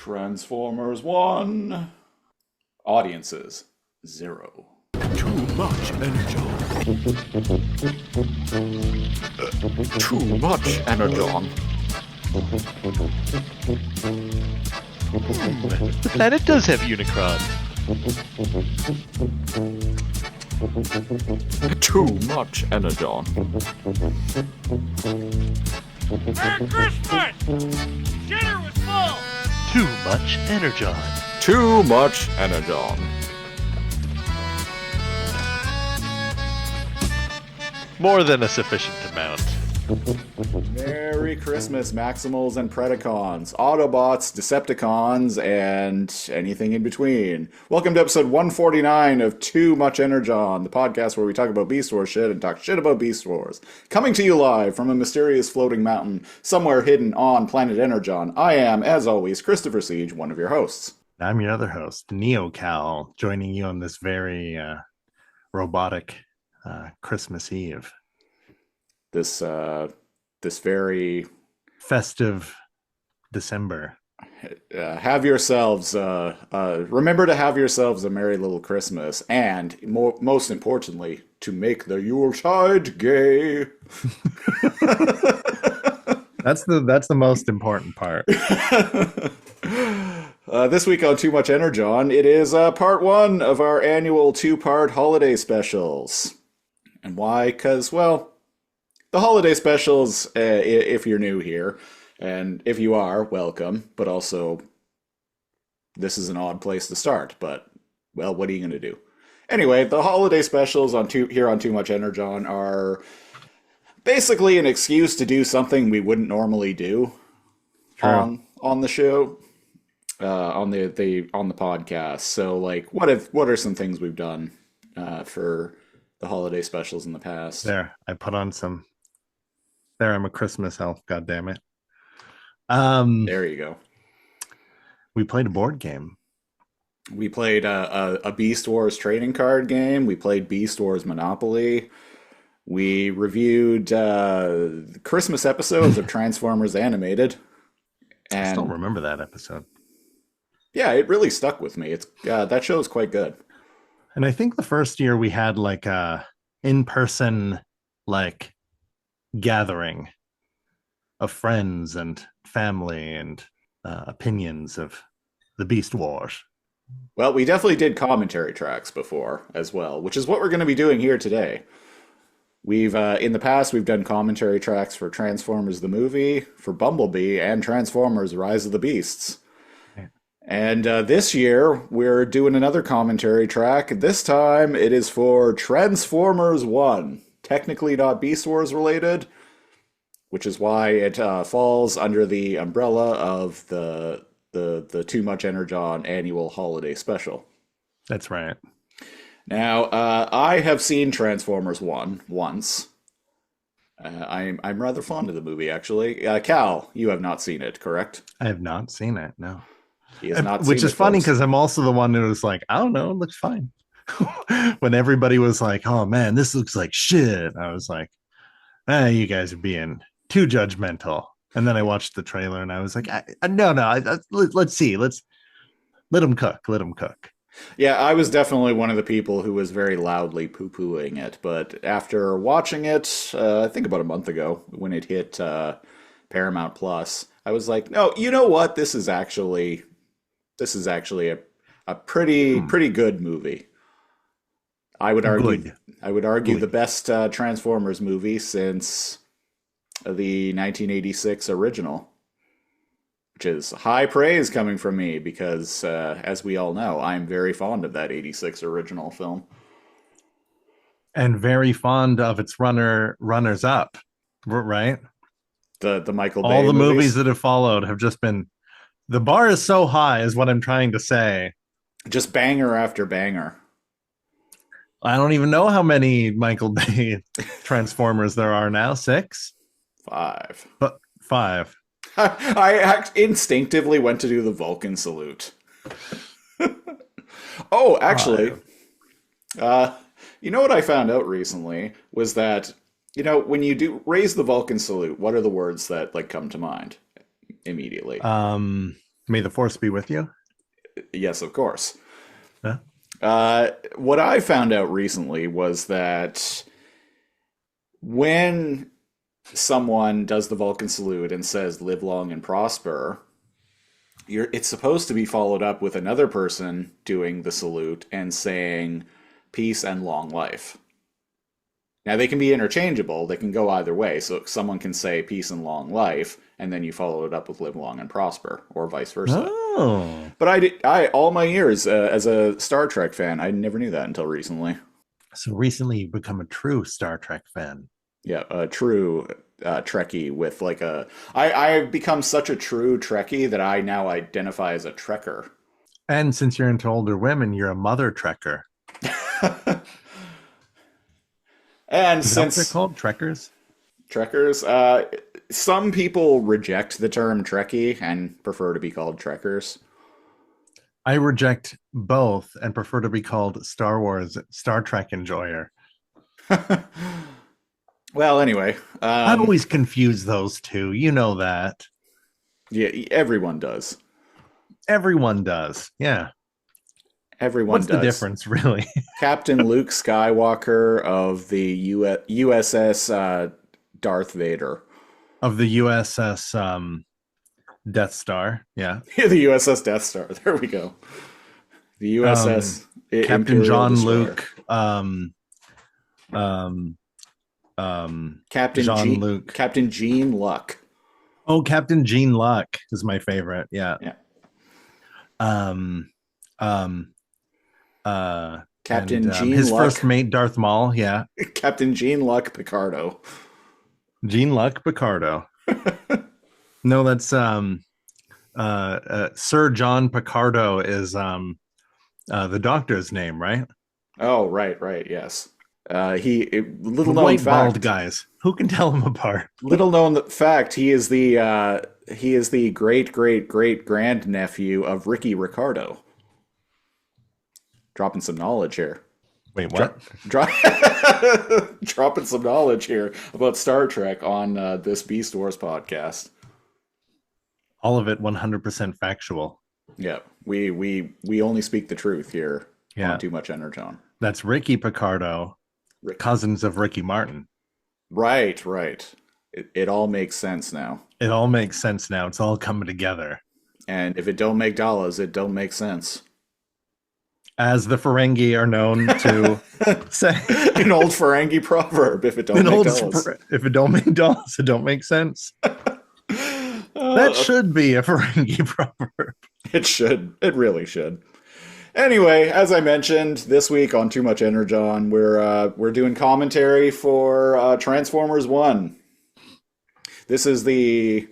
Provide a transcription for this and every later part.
Transformers 1. Audiences 0. Too much energon. Too much energon. The planet does have Unicron. Too much energon. Merry Christmas! Dinner was full! Too much energon. Too much energon. More than a sufficient amount. Merry Christmas, Maximals and Predacons, Autobots, Decepticons, and anything in between. Welcome to episode 149 of Too Much Energon, the podcast where we talk about Beast Wars shit and talk shit about Beast Wars. Coming to you live from a mysterious floating mountain somewhere hidden on planet Energon, I am, as always, Christopher Siege, one of your hosts. I'm your other host, NeoCal, joining you on this very robotic Christmas Eve. This very festive December. Have yourselves, remember to have yourselves a merry little Christmas, and most importantly, to make the Yuletide gay. That's the most important part. This week on Too Much Energon, it is part one of our annual two-part holiday specials. And why? Because, well, the holiday specials, if you're new here, and if you are, welcome, but also, this is an odd place to start, but, well, what are you going to do? Anyway, the holiday specials here on Too Much Energon are basically an excuse to do something we wouldn't normally do on the show, on the podcast. So, like, what are some things we've done for the holiday specials in the past? There, I put on some. There, I'm a Christmas elf. God damn it. There you go. We played a board game. We played a Beast Wars trading card game. We played Beast Wars Monopoly. We reviewed Christmas episodes of Transformers Animated. And I still remember that episode. Yeah, it really stuck with me. It's that show is quite good. And I think the first year we had like a in-person like gathering of friends and family and opinions of the Beast Wars. Well, we definitely did commentary tracks before as well, which is what we're going to be doing here today. We've in the past we've done commentary tracks for Transformers the movie, for Bumblebee, and Transformers Rise of the Beasts. And this year, we're doing another commentary track. This time, it is for Transformers 1. Technically not Beast Wars related, which is why it falls under the umbrella of the Too Much Energon annual holiday special. That's right. Now, I have seen Transformers 1 once. I'm rather fond of the movie, actually. Cal, you have not seen it, correct? I have not seen it, no. He has not Which seen is it, funny folks. because I'm also the one who was like, I don't know, it looks fine. When everybody was like, oh man, this looks like shit. I was like, you guys are being too judgmental. And then I watched the trailer and I was like, no, let's see. Let them cook. Yeah, I was definitely one of the people who was very loudly poo-pooing it. But after watching it, I think about a month ago, when it hit Paramount Plus, I was like, no, you know what? This is actually a pretty good movie. I would argue the best Transformers movie since the 1986 original, which is high praise coming from me because, as we all know, I'm very fond of that 86 original film. And very fond of its runners up, right? The Michael Bay all the movies. movies that have followed have just been, the bar is so high is what I'm trying to say. Just banger after banger. I don't even know how many Michael Bay Transformers there are now. 6? 5. But 5. I instinctively went to do the Vulcan salute. Oh, actually, you know what I found out recently was that, you know, when you do raise the Vulcan salute, what are the words that like come to mind immediately? May the force be with you. Yes, of course. Huh? What I found out recently was that when someone does the Vulcan salute and says "Live long and prosper," it's supposed to be followed up with another person doing the salute and saying "Peace and long life." Now, they can be interchangeable. They can go either way. So someone can say "Peace and long life," and then you follow it up with "Live long and prosper," or vice versa. Oh, But I all my years as a Star Trek fan, I never knew that until recently. so recently you've become a true Star Trek fan. Yeah, a true Trekkie with like I've become such a true Trekkie that I now identify as a Trekker. And since you're into older women, you're a mother Trekker. And Is that what they're since called? Trekkers? Trekkers, some people reject the term Trekkie and prefer to be called Trekkers. I reject both and prefer to be called Star Trek enjoyer. Well, anyway, I always confuse those two. You know that. yeah, everyone does. Everyone does. Yeah. Everyone What's does. the difference, really? Captain Luke Skywalker of the USS Darth Vader. Of the USS Death Star. Yeah. The USS Death Star. There we go. The USS Captain Imperial John Destroyer. Luke. Captain Gene Luck. Oh, Captain Gene Luck is my favorite. Yeah. Yeah. Captain Gene his Luck. first mate, Darth Maul. Yeah. Captain Gene Luck Picardo. Gene Luck Picardo. No, that's Sir John Picardo is the doctor's name, right? Oh, right, yes. Little The known white fact. bald guys. Who can tell them apart? Little known fact. He is the great grandnephew of Ricky Ricardo. Dropping some knowledge here. Wait, what? Dropping some knowledge here about Star Trek on this Beast Wars podcast. All of it 100% factual. Yeah, we only speak the truth here Yeah. on Too Much Energon. That's Ricky Picardo, cousins of Ricky Martin. Right. It all makes sense now. It all makes sense now. It's all coming together. And if it don't make dollars, it don't make sense. As the Ferengi are known to say. An old Ferengi proverb, if it don't make dollars. If it don't make dollars, it don't make sense. That should be a Ferengi proverb. It should. It really should. Anyway, as I mentioned, this week on Too Much Energon, we're doing commentary for Transformers 1. This is the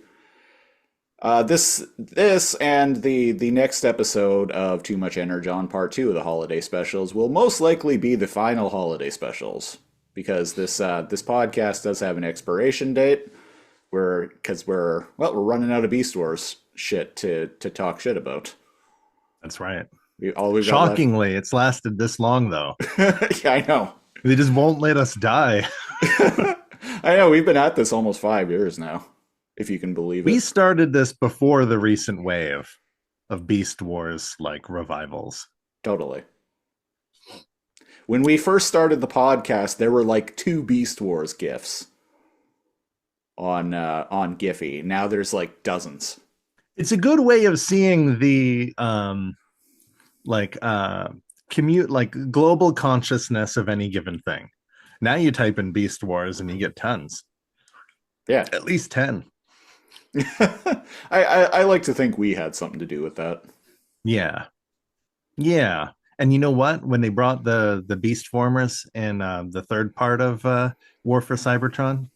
this and the next episode of Too Much Energon Part 2 of the holiday specials will most likely be the final holiday specials, because this podcast does have an expiration date. We're running out of Beast Wars shit to talk shit about. That's right. Shockingly, it's lasted this long, though. Yeah, I know. They just won't let us die. I know. We've been at this almost 5 years now, if you can believe it. We started this before the recent wave of Beast Wars like revivals. Totally. When we first started the podcast, there were like 2 Beast Wars gifs on Giphy. Now there's like dozens. It's a good way of seeing the global consciousness of any given thing. Now you type in Beast Wars and you get tons. Yeah. At least 10. I like to think we had something to do with that. Yeah. And you know what? When they brought the Beast Formers in the third part of War for Cybertron,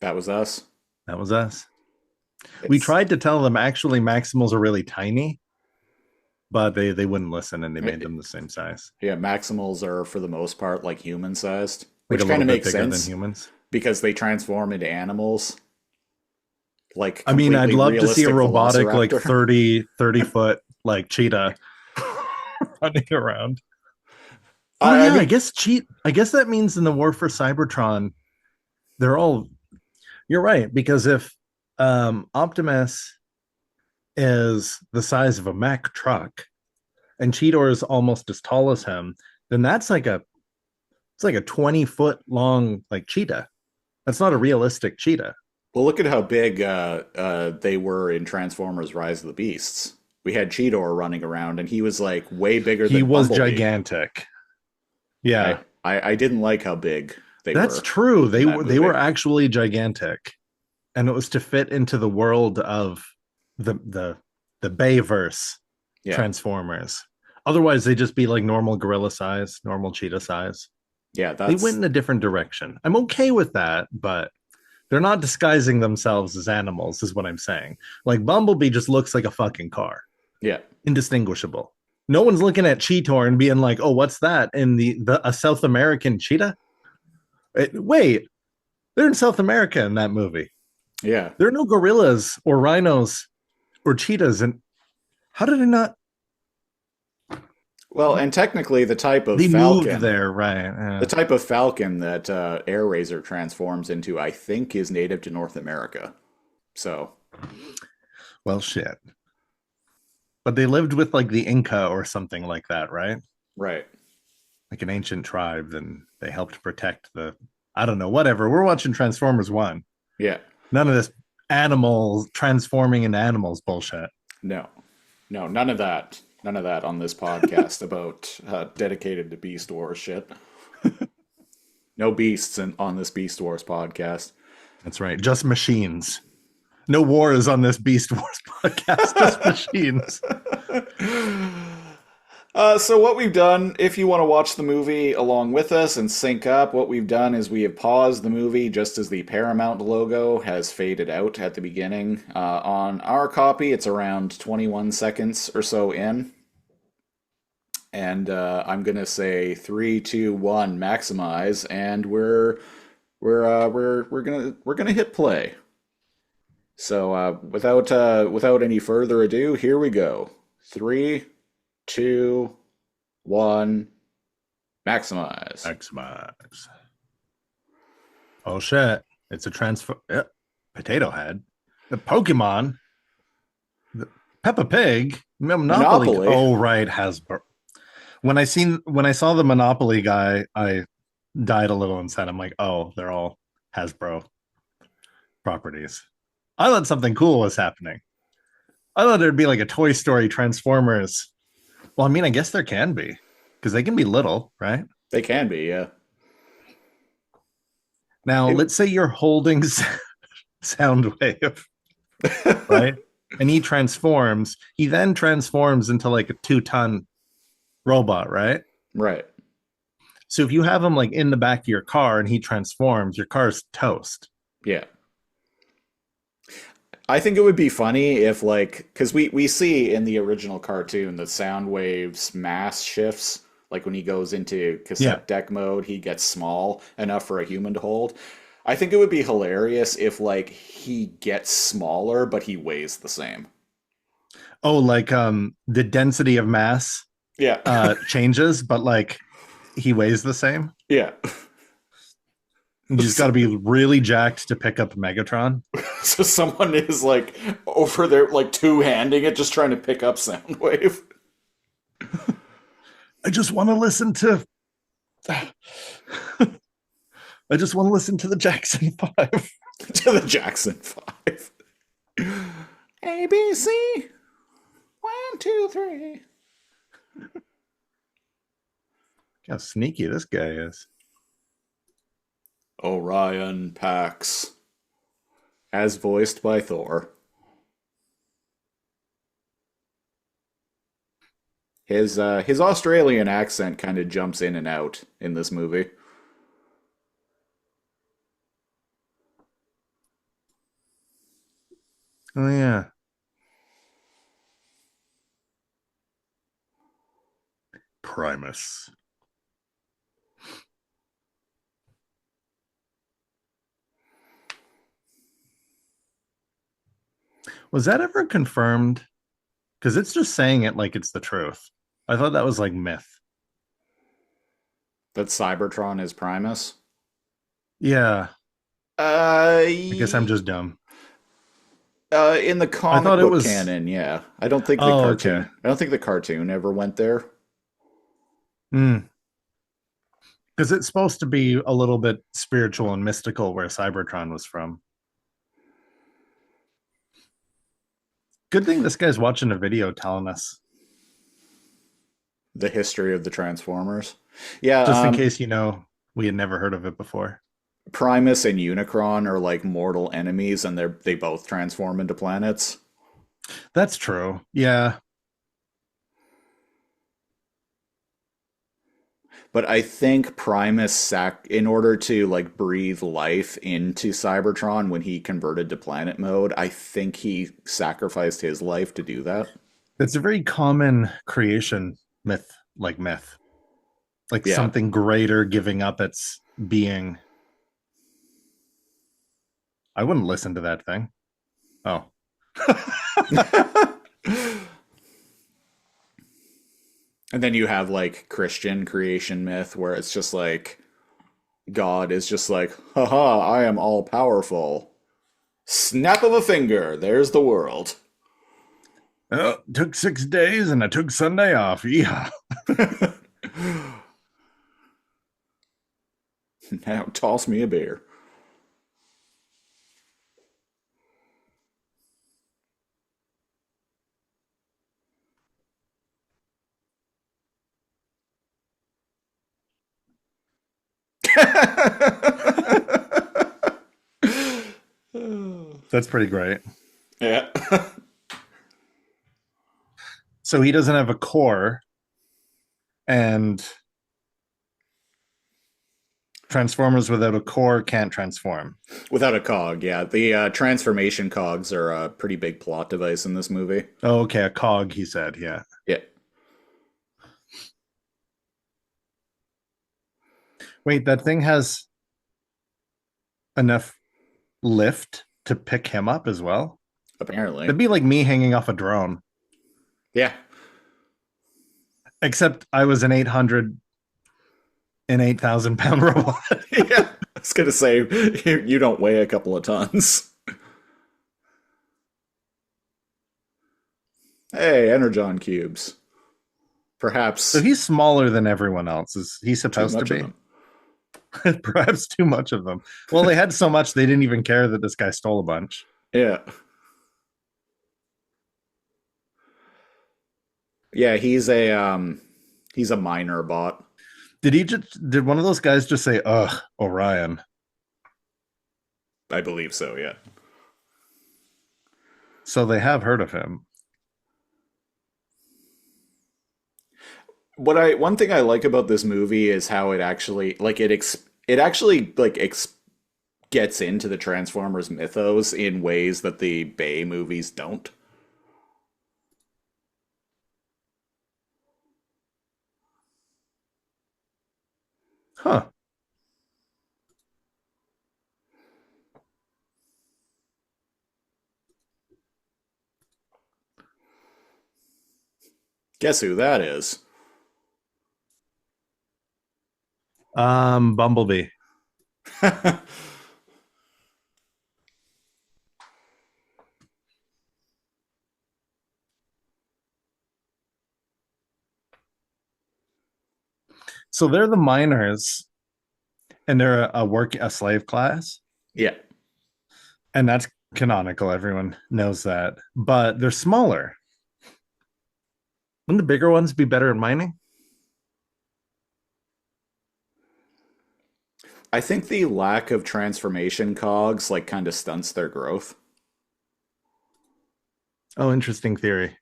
that was us. We tried to tell them actually Maximals are really tiny, but they wouldn't listen, and they made them the same size. Yeah, Maximals are for the most part like human sized, Like which kind of makes bigger sense than humans. because they transform into animals. Like, I mean, I'd love to see a robotic like velociraptor. 30 foot like cheetah running around. I I guess that means in the War for Cybertron, they're all. You're right, because if Optimus is the size of a Mack truck and Cheetor is almost as tall as him, then it's like a 20-foot long like cheetah. That's not a realistic cheetah. Well, look at how big they were in Transformers: Rise of the Beasts. We had Cheetor running around, and he was like way bigger He than was Bumblebee. gigantic. Yeah. I didn't like how big they were. That's true. They in that were movie. actually gigantic. And it was to fit into the world of the Bayverse Yeah. Transformers. Otherwise, they'd just be like normal gorilla size, normal cheetah size. Yeah, They that's went in a different direction. I'm okay with that, but they're not disguising themselves as animals, is what I'm saying. Like Bumblebee just looks like a fucking car, yeah. indistinguishable. No one's looking at Cheetor and being like, "Oh, what's that?" In a South American cheetah? Wait, they're in South America in that movie. Yeah. There are no gorillas or rhinos or cheetahs, and how did it not? Well, and technically, the type of They falcon, moved there, right? the type of falcon that Air Razor transforms into, I think, is native to North America. So, Well, shit. But they lived with like the Inca or something like that, right? right. Like an ancient tribe, then they helped protect the. I don't know, whatever. We're watching Transformers 1. Yeah. None of this animals transforming into animals bullshit. No, none of that. None of that on this podcast about dedicated to Beast Wars shit. No beasts on this Beast Wars podcast. That's right. Just machines. No wars on this Beast Wars podcast. Just machines. So what we've done, if you want to watch the movie along with us and sync up, what we've done is we have paused the movie just as the Paramount logo has faded out at the beginning. On our copy, it's around 21 seconds or so in. And I'm gonna say 3, 2, 1, maximize, and we're gonna hit play. So without any further ado, here we go. 3, 2, 1, maximize. Maximize. Oh shit! It's a transfer. Yep. Potato Head, the Pokemon, the Peppa Pig, Monopoly. Monopoly. Oh right, Hasbro. When I saw the Monopoly guy, I died a little inside. I'm like, oh, they're all Hasbro properties. I thought something cool was happening. I thought there'd be like a Toy Story Transformers. Well, I mean, I guess there can be because they can be little, right? They can be, yeah. Now, let's say you're holding Soundwave, right? And he transforms. He then transforms into like a 2-ton robot, right? Right. So if you have him like in the back of your car and he transforms, your car's toast. Yeah. I think it would be funny if, like, because we see in the original cartoon that Soundwave's mass shifts. Like when he goes into cassette deck mode, he gets small enough for a human to hold. I think it would be hilarious if, like, he gets smaller, but he weighs the same. Oh, like the density of mass Yeah. changes, but like he weighs the same. Yeah. You just got to be really jacked to pick up Megatron. So someone is, like, over there, like, two-handing it, just trying to pick up Soundwave. I just want to listen to. I just want to listen to the Jackson 5. To the Jackson 5. A, B, C. 1, 2, 3. How sneaky this guy is. Orion Pax. As voiced by Thor. His Australian accent kind of jumps in and out in this movie. Oh yeah. Primus. Was that ever confirmed? Because it's just saying it like it's the truth. I thought that was like myth. That Cybertron is Primus? Yeah. I I guess I'm just dumb. In the I comic thought it book was. canon, yeah. I don't think the Oh, okay. cartoon. I don't think the cartoon ever went there. Hmm. Because it's supposed to be a little bit spiritual and mystical where Cybertron was from. Good thing this guy's watching a video telling us, The history of the Transformers. Yeah, just in case we had never heard of it before. Primus and Unicron are like mortal enemies, and they both transform into planets. That's true. Yeah. But I think Primus in order to like breathe life into Cybertron when he converted to planet mode, I think he sacrificed his life to do that. It's a very common creation myth. Like Yeah. something greater giving up its being. I wouldn't listen to that thing. Oh. And then you have like Christian creation myth where it's just like God is just like, haha, I am all powerful. Snap of a finger, there's the world. Oh, took 6 days and I took Sunday off. Yeah. Now toss me a beer. That's pretty great. Yeah. So he doesn't have a core, and Transformers without a core can't transform. Without a cog, yeah. The transformation cogs are a pretty big plot device in this movie. Oh, okay, a cog, he said. Yeah. Yeah. Wait, that thing has enough lift to pick him up as well? Apparently. That'd be like me hanging off a drone. Yeah. Except I was an 8,000 pound robot. Yeah. I was gonna say you don't weigh a couple of tons. Hey, energon cubes. Perhaps So he's smaller than everyone else. Is he too supposed to much of be? them. Perhaps too much of them. Well, they had so much they didn't even care that this guy stole a bunch. Yeah. Yeah, he's a minor bot. Did one of those guys just say, "Ugh, Orion"? I believe so, yeah. So they have heard of him. One thing I like about this movie is how it actually like it actually like gets into the Transformers mythos in ways that the Bay movies don't. Huh. Guess who that is? Bumblebee. So they're the miners, and they're a slave class, Yeah. and that's canonical. Everyone knows that, but they're smaller. Wouldn't the bigger ones be better at mining? I think the lack of transformation cogs like kind of stunts their growth. Oh, interesting theory.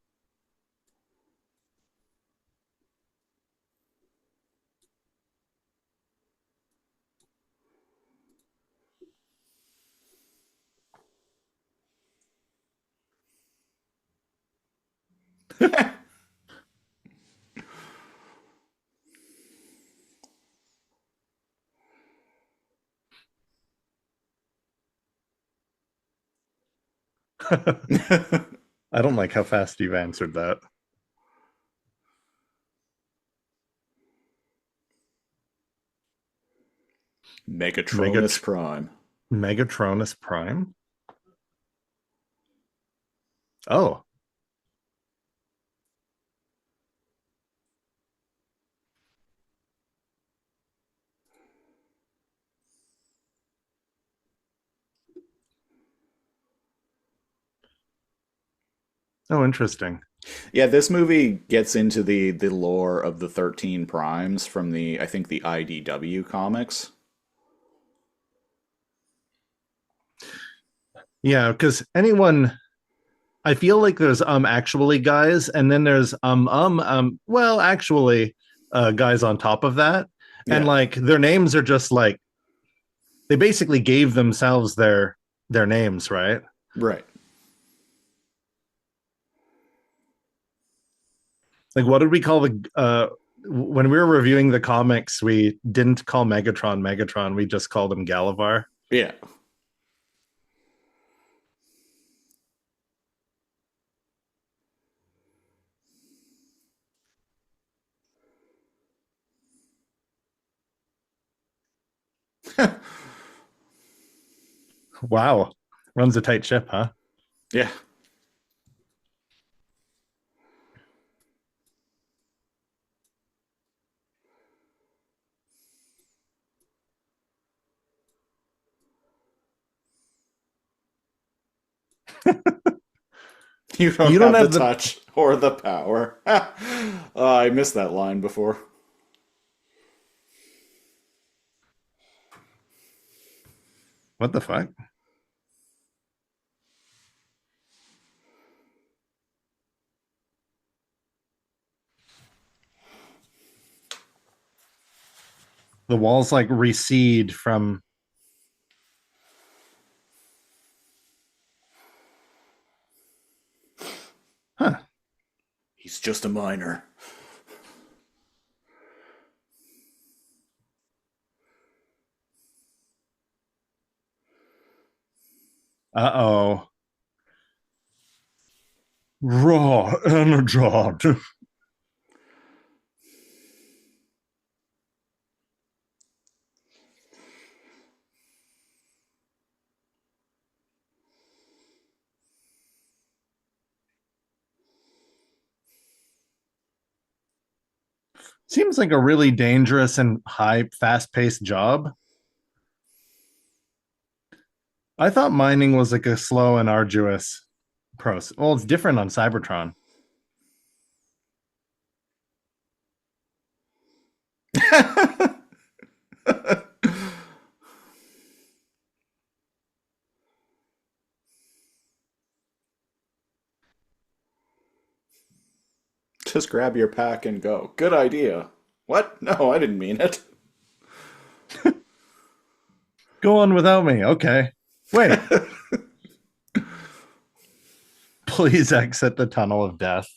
I don't like how fast you've answered that. Megatronus Prime. Megatronus Prime. Oh, oh, interesting. Yeah, this movie gets into the lore of the 13 primes from the I think the IDW comics. Yeah, because anyone, I feel like there's actually guys, and then there's well actually guys on top of that, and Yeah, like their names are just like they basically gave themselves their names, right? right. Like what did we call the when we were reviewing the comics, we didn't call Megatron Megatron, we just called him Galavar. Yeah. Wow. Runs a tight ship, huh? Yeah. You don't You don't have the have the touch or the power. I missed that line before. what the fuck? The walls like recede from huh. He's just a miner. Uh-oh. Raw energon. Seems like a really dangerous and high fast-paced job. I thought mining was like a slow and arduous process. Well, it's different on Cybertron. Just grab your pack and go. Good idea. What? No, I didn't mean it. Go on without me. Okay. Wait. Please exit the tunnel of death.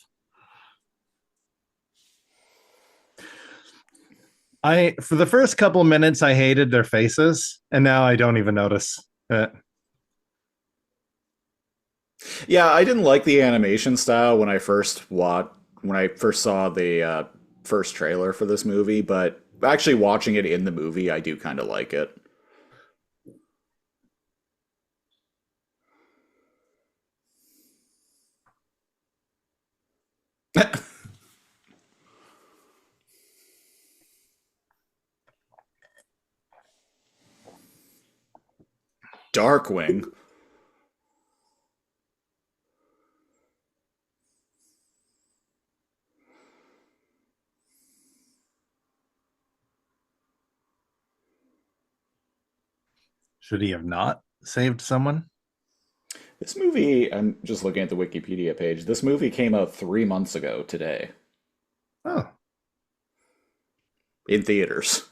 I for the first couple minutes I hated their faces, and now I don't even notice it. Yeah, I didn't like the animation style when I first saw the first trailer for this movie, but actually watching it in the movie, I do kind of like it. Darkwing. Should he have not saved someone? This movie, I'm just looking at the Wikipedia page. This movie came out 3 months ago today Oh, in theaters.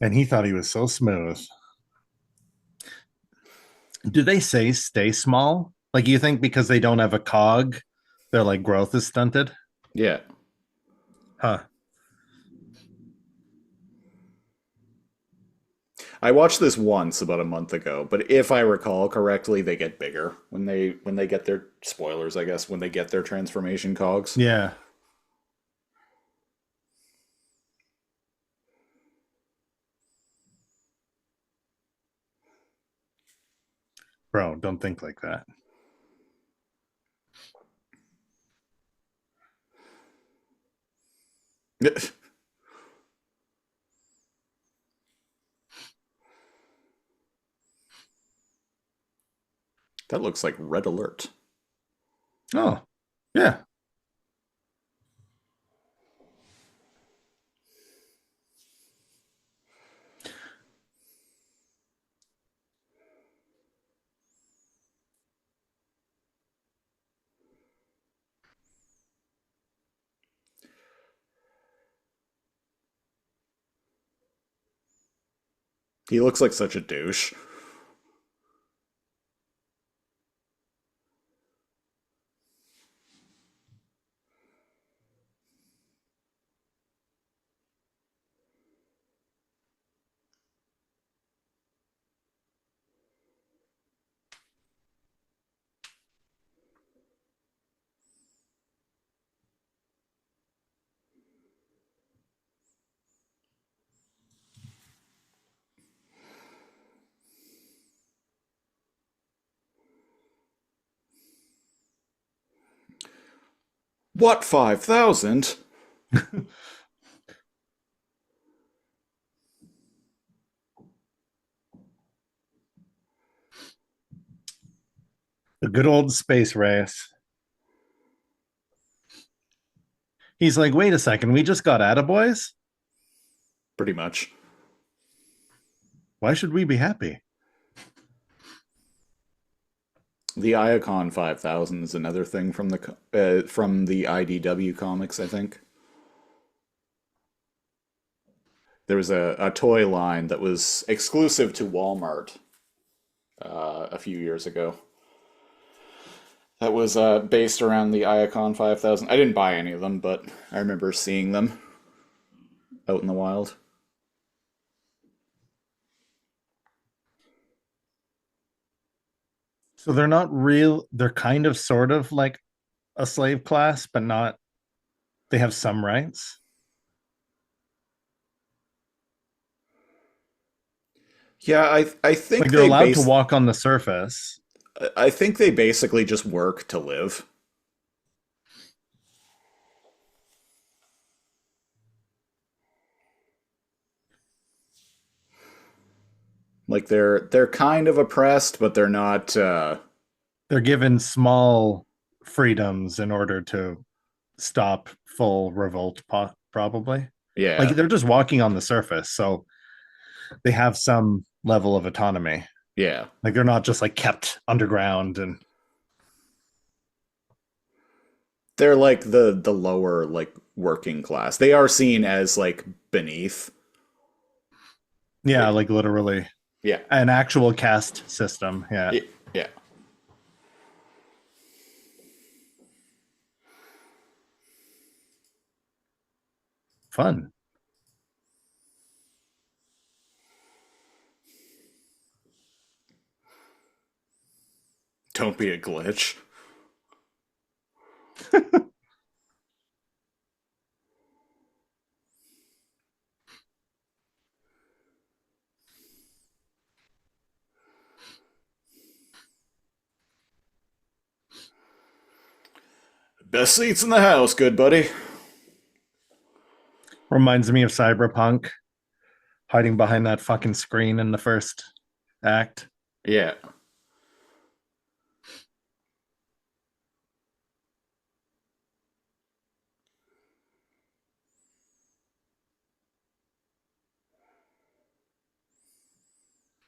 and he thought he was so smooth. Do they say stay small? Like you think because they don't have a cog, their like growth is stunted? Yeah. Huh. I watched this once about a month ago, but if I recall correctly, they get bigger when they get their spoilers, I guess, when they get their transformation cogs. Yeah. Bro, don't think like that. That looks like Red Alert. Oh, yeah. He looks like such a douche. What 5,000? The good old space race. He's like, wait a second, we just got attaboys? Pretty much. Why should we be happy? The Iacon 5000 is another thing from the IDW comics, I think. There was a toy line that was exclusive to Walmart a few years ago. That was based around the Iacon 5000. I didn't buy any of them, but I remember seeing them out in the wild. So they're not real, they're kind of sort of like a slave class, but not, they have some rights. Yeah, I think Like they're allowed to walk on the surface. I think they basically just work to live. Like they're kind of oppressed, but they're not. They're given small freedoms in order to stop full revolt, probably. Like Yeah, they're just walking on the surface, so they have some level of autonomy. yeah. Like they're not just like kept underground and They're like the lower like working class. They are seen as like beneath. yeah, like literally Yeah, an actual caste system. Yeah. yeah. Fun. Don't be a glitch. Best seats in the house, good buddy. Reminds me of Cyberpunk hiding behind that fucking screen in the first act. Yeah.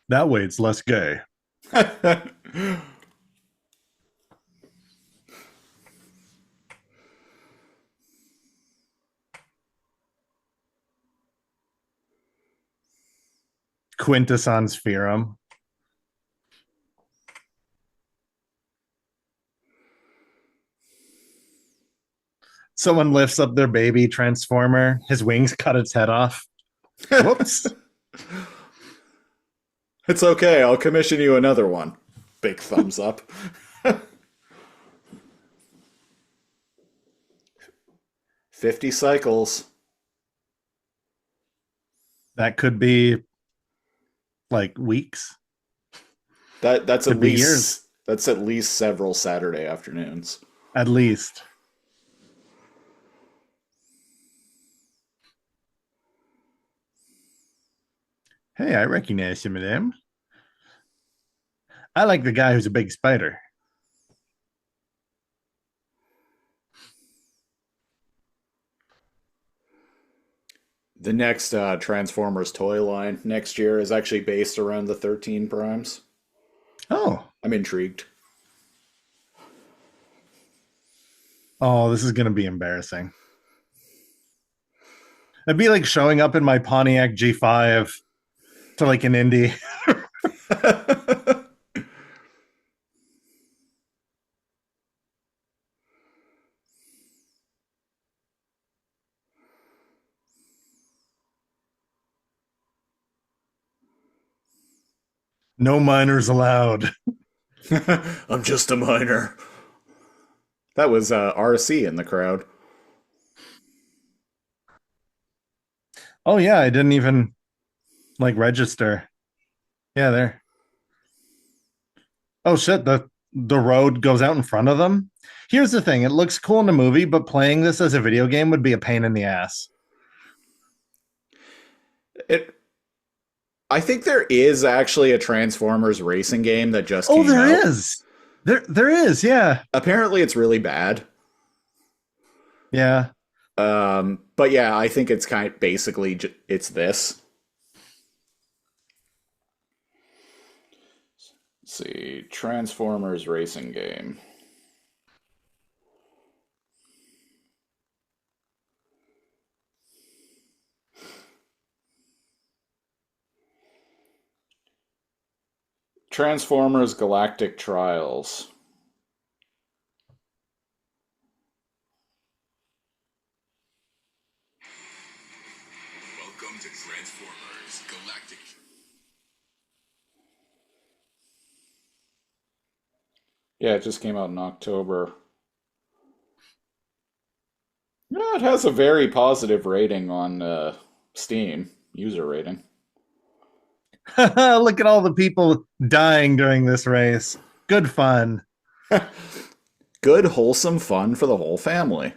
That way it's less gay. Quintessence theorem. Someone lifts up their baby transformer. His wings cut its head off. Whoops. It's okay, I'll commission you another one. Big thumbs up. 50 cycles. That could be like weeks. That's Could at be years. least several Saturday afternoons. At least. Hey, I recognize you, madame. I like the guy who's a big spider. The next Transformers toy line next year is actually based around the 13 primes. Oh. I'm intrigued. Oh, this is going to be embarrassing. It'd be like showing up in my Pontiac G5 to like an Indy. No minors allowed. I'm just a miner. That was RC in the crowd. Oh yeah, I didn't even like register. Yeah, there. Oh shit, the road goes out in front of them. Here's the thing, it looks cool in the movie, but playing this as a video game would be a pain in the ass. It. I think there is actually a Transformers racing game that just Oh, came there out. is. There is, yeah. Apparently, it's really bad. Yeah. But yeah, I think it's kind of basically it's this. Let's see, Transformers racing game. Transformers Galactic Trials. Welcome to Transformers Galactic. Yeah, it just came out in October. Yeah, it has a very positive rating on Steam, user rating. Look at all the people dying during this race. Good fun. Good, wholesome fun for the whole family.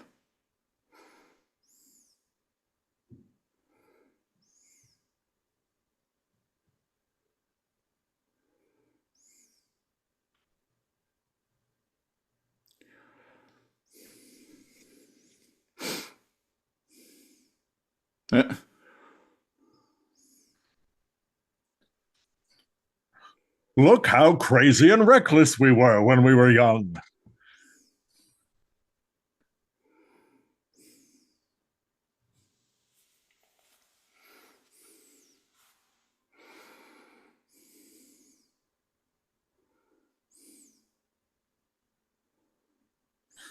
Eh. Look how crazy and reckless we were when we were young.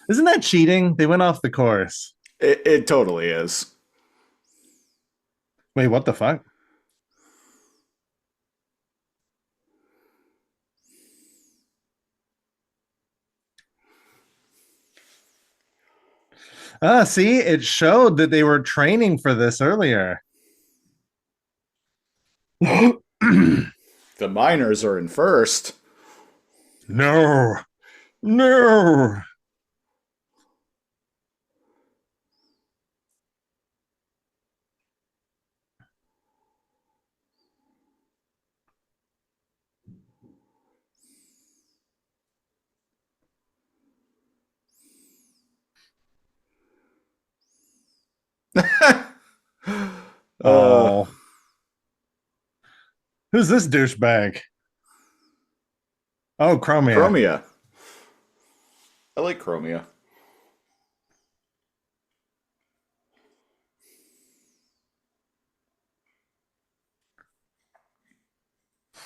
Isn't that cheating? They went off the course. It totally is. Wait, what the fuck? See, it showed that they were training for this earlier. The miners are in first. No. No. Oh. Who's this douchebag? Oh, Chromia. Chromia. I like Chromia.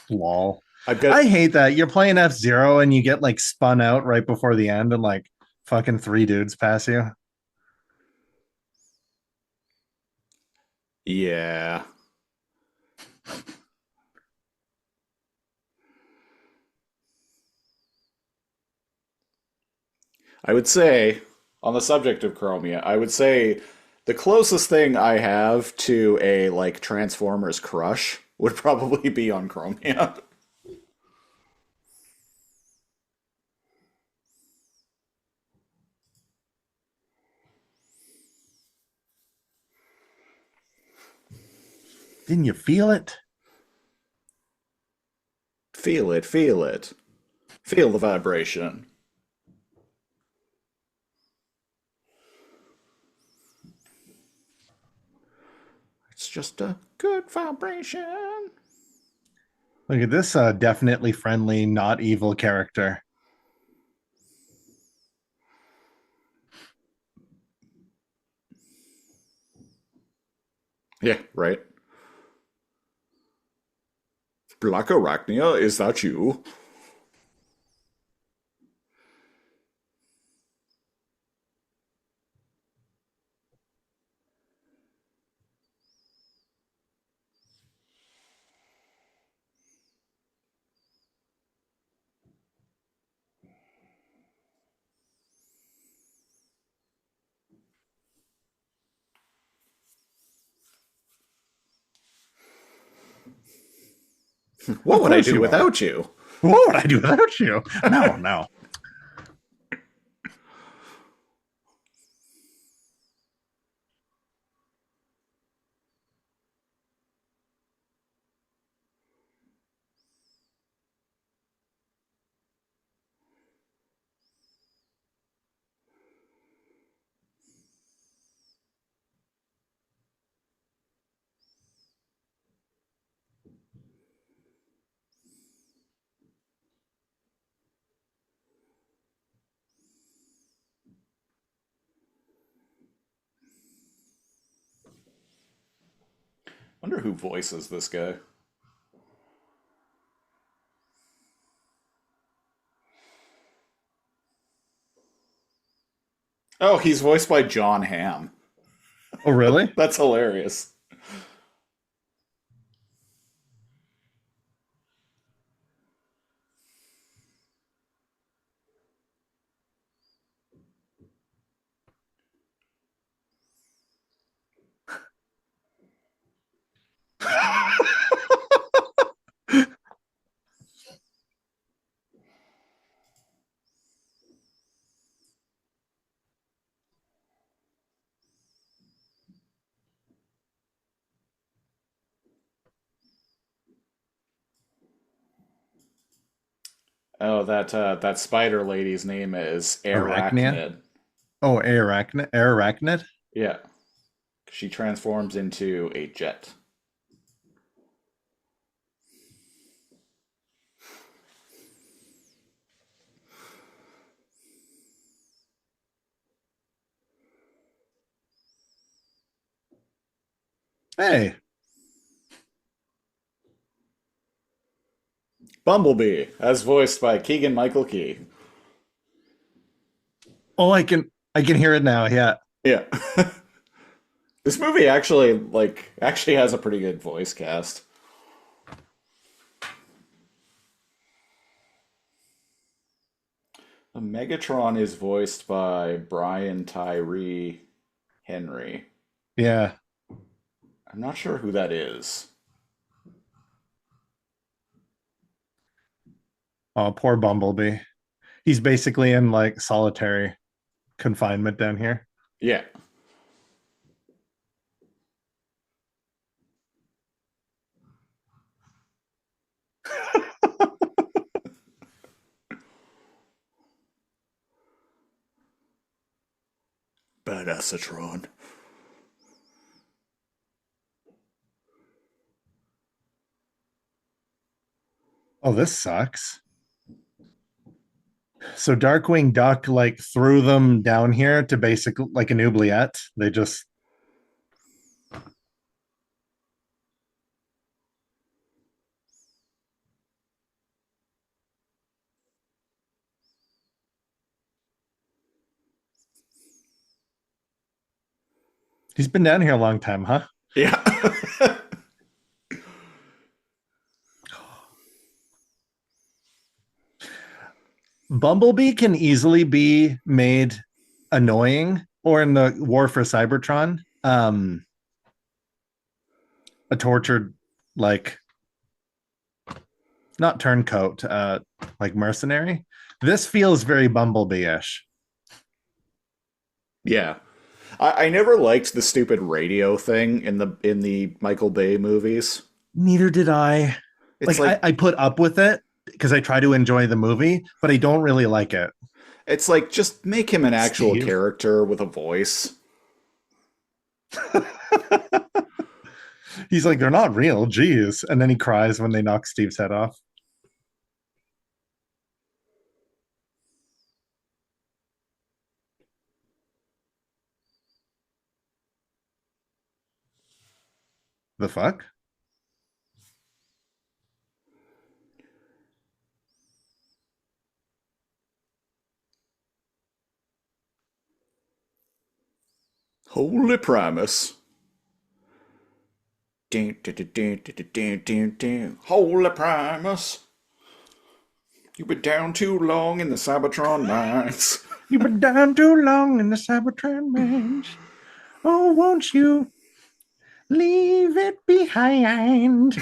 Lol. I've got I hate that. You're playing F-Zero and you get like spun out right before the end and like fucking 3 dudes pass you. yeah. I would say, on the subject of Chromia, I would say the closest thing I have to a like Transformers crush would probably be on Chromia. Didn't you feel it? Feel it, feel it. Feel the vibration. It's just a good vibration. Look at this definitely friendly, not evil character. Yeah, right. Black Arachnia, is that you? What would I course do you are. without you? What would I do without you? No, no. Wonder who voices this guy. Oh, he's voiced by John Hamm. Oh, really? That's hilarious. Oh, that spider lady's name is Arachnia? Arachnid. Oh, arachnid? Yeah, she transforms into a jet. Hey. Bumblebee, as voiced by Keegan Michael Key. Oh, I can hear it now. Yeah. Yeah. This movie actually has a pretty good voice cast. Megatron is voiced by Brian Tyree Henry. Yeah. I'm not sure who that is. Oh, poor Bumblebee. He's basically in like solitary confinement down here. Yeah. Badassatron. Oh, this sucks. So Darkwing Duck like threw them down here to basically like an oubliette. They just he's been down here a long time, huh? Yeah. Bumblebee can easily be made annoying, or in the War for Cybertron, a tortured, like, not turncoat, like mercenary. This feels very Bumblebee-ish. Yeah. I never liked the stupid radio thing in the Michael Bay movies. Neither did I. It's Like like I put up with it because I try to enjoy the movie, but I don't really like it. it's like just make him an actual Steve. character with a voice. He's like, they're not real, geez. And then he cries when they knock Steve's head off. The fuck? Holy Primus. Dun, dun, dun, dun, dun, dun, dun, dun. Holy Primus. You've been down too long in the Cybertron mines. You've been down too long in the Cybertron mines. Oh, won't you leave it behind?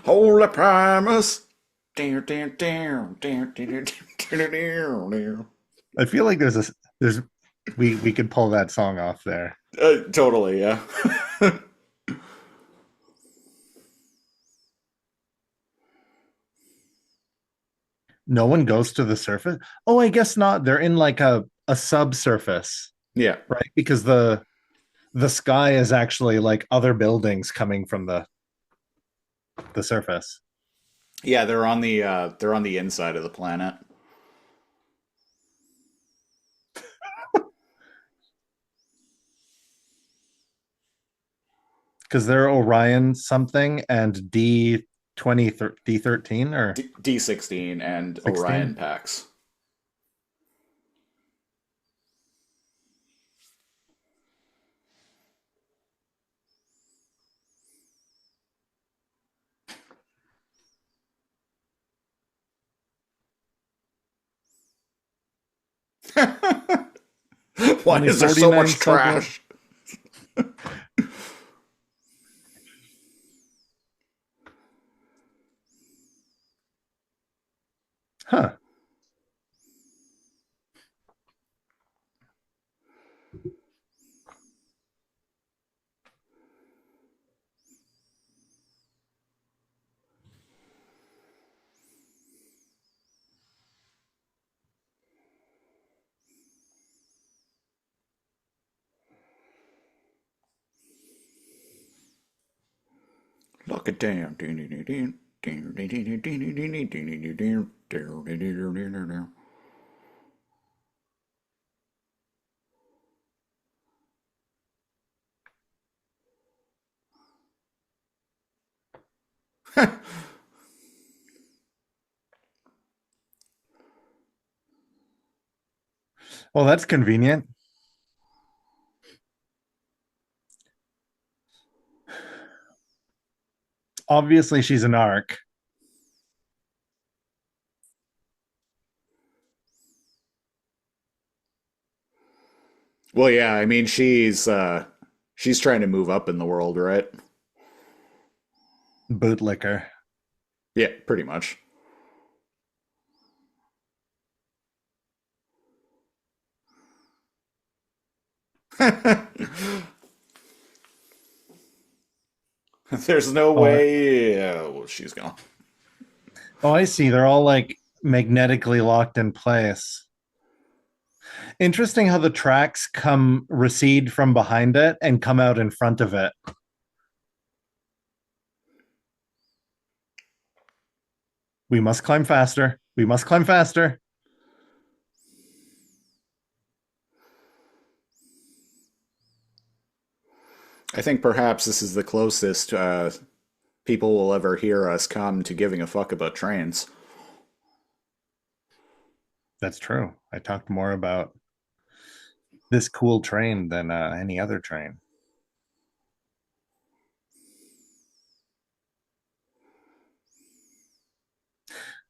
Holy Primus. Dun, dun, dun, dun, dun, dun, dun, dun, dun. I feel like there's we could pull that song off there. Totally, yeah. No one goes to the surface. Oh, I guess not. They're in like a subsurface, Yeah. right? Because the sky is actually like other buildings coming from the surface. Yeah, they're on the inside of the planet. Because they're Orion something and D13 or D16 and 16? Orion packs. Why Only is there so 49 much trash? Huh. Lock it down. Well, that's convenient. Obviously, she's an arc. Well, yeah, I mean she's trying to move up in the world, right? Bootlicker. Yeah, pretty much. There's no Oh, way. Well, she's gone. oh, I see. They're all like magnetically locked in place. Interesting how the tracks come recede from behind it and come out in front of it. We must climb faster. We must climb faster. I think perhaps this is the closest people will ever hear us come to giving a fuck about trains. That's true. I talked more about this cool train than any other train.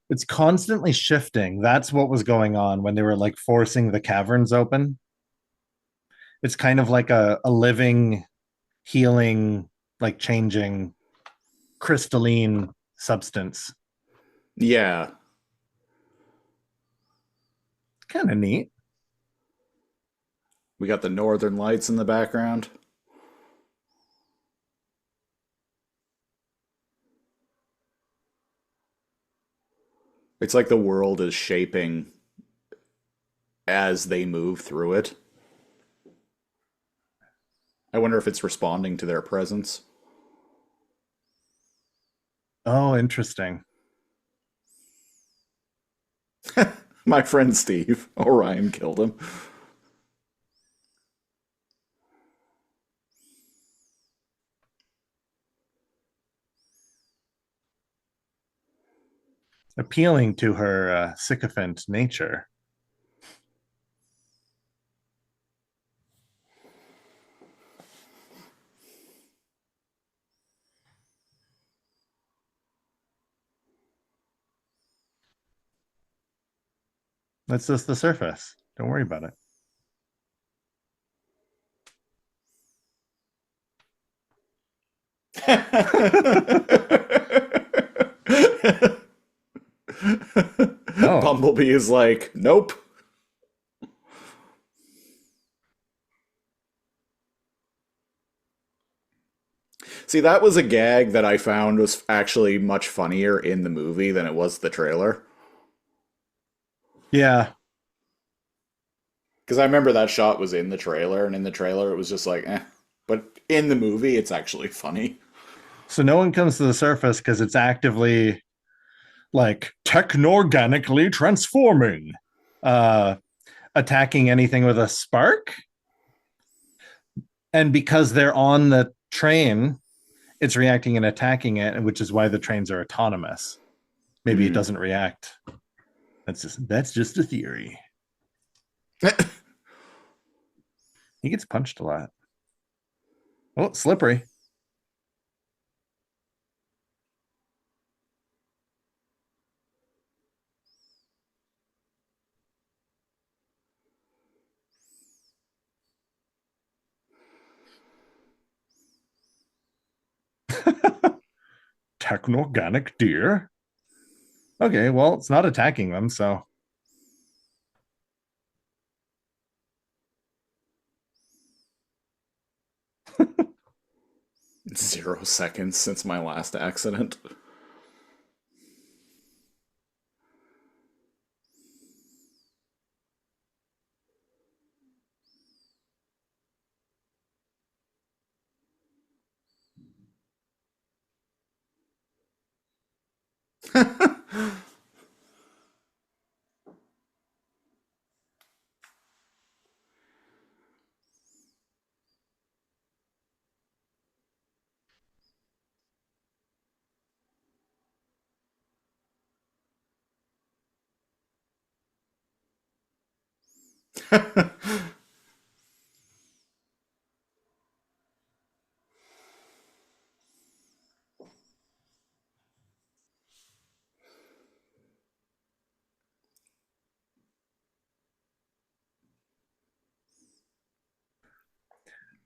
It's constantly shifting. That's what was going on when they were like forcing the caverns open. It's kind of like a living, healing, like changing crystalline substance. Yeah. Kind of neat. We got the northern lights in the background. It's like the world is shaping as they move through it. I wonder if it's responding to their presence. Oh, interesting. My friend Steve. Orion killed him. Appealing to her sycophant nature. That's just the surface. Don't worry about it. Oh. Bumblebee is like, nope. See, that was a gag that I found was actually much funnier in the movie than it was the trailer. Yeah. Because I remember that shot was in the trailer, and in the trailer it was just like, eh. But in the movie, it's actually funny. So no one comes to the surface because it's actively like technorganically transforming, attacking anything with a spark. And because they're on the train, it's reacting and attacking it, which is why the trains are autonomous. Maybe it doesn't react. That's just a theory. He gets punched a lot. Oh, slippery. Technorganic deer. Okay, well, it's not attacking them, so 0 seconds since my last accident.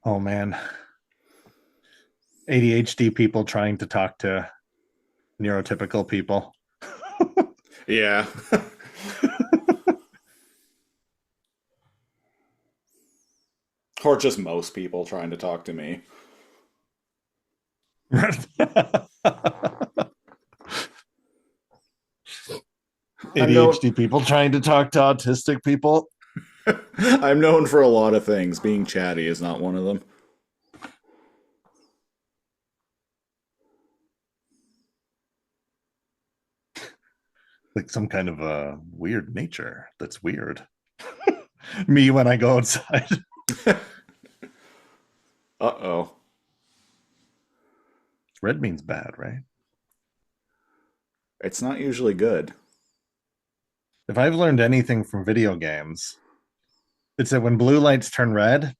oh man. ADHD people trying to talk to neurotypical people. Yeah. Or just most people trying to talk to me. ADHD people trying to talk to autistic people. I'm known for a lot of things. Being chatty is not one of them. Like some kind of a weird nature that's weird. Me when I go outside. Uh-oh. Red means bad, right? It's not usually good. If I've learned anything from video games, it's that when blue lights turn red,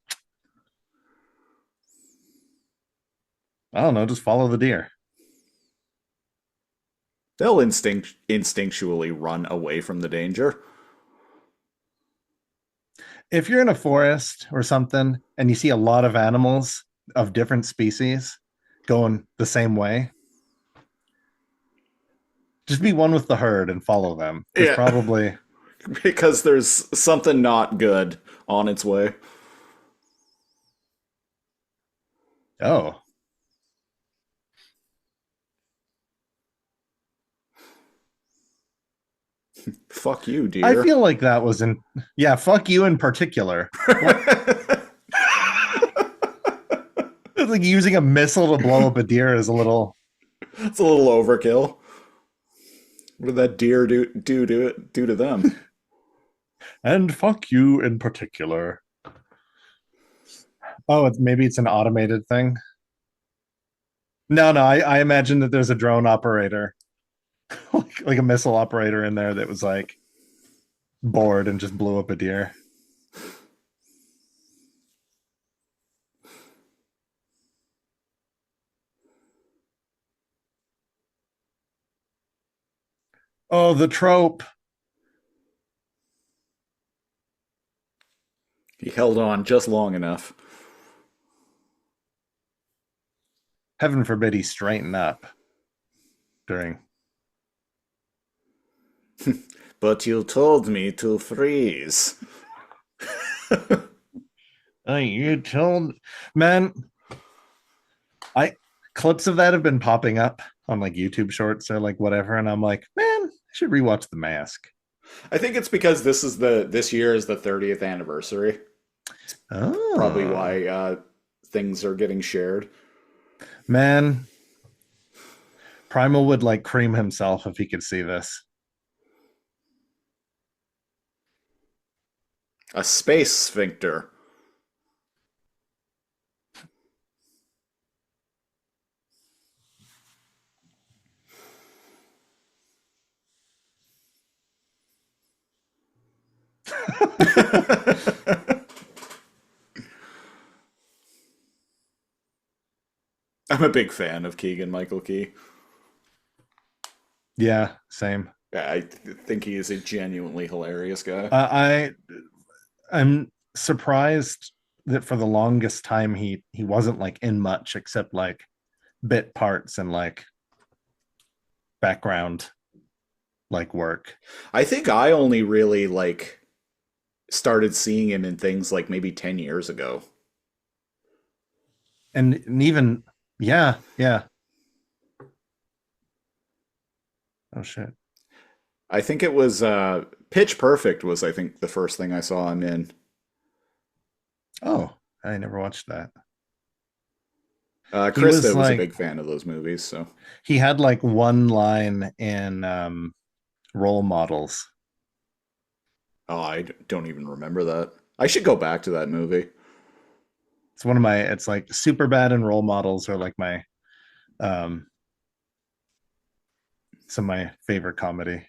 I don't know, just follow the deer. They'll instinctually run away from the danger. If you're in a forest or something and you see a lot of animals of different species going the same way, just be one with the herd and follow them. There's Yeah. probably Because there's something not good on its way. Oh, Fuck you, I dear. feel like that was in. Yeah, fuck you in particular. What? It's like using a missile to blow up a deer is a little. It's a little overkill. What did that deer do to them? And fuck you in particular. Oh, maybe it's an automated thing. No, no, I imagine that there's a drone operator, like a missile operator in there that was like bored and just blew up a deer. Oh, the trope. He held on just long enough. Heaven forbid he straighten up during. But you told me to freeze. You told, man. I clips of that have been popping up on like YouTube Shorts or like whatever, and I'm like, man, I should rewatch The Mask. I think it's because this year is the 30th anniversary. Oh, Probably why things are getting shared. man, Primal would like cream himself if he could see this. A space sphincter. I'm a big fan of Keegan Michael Key. Yeah, same. I think he is a genuinely hilarious guy. I'm surprised that for the longest time he wasn't like in much except like bit parts and like background like work. I think I only really like started seeing him in things like maybe 10 years ago. And even yeah. Oh shit. I think it was Pitch Perfect was I think the first thing I saw him in. Oh, I never watched that. He Krista was like a big fan of those movies, so he had like one line in Role Models. oh, don't even remember that. I should go back to that movie. It's one of my. It's like Superbad and Role Models are like my some of my favorite comedy.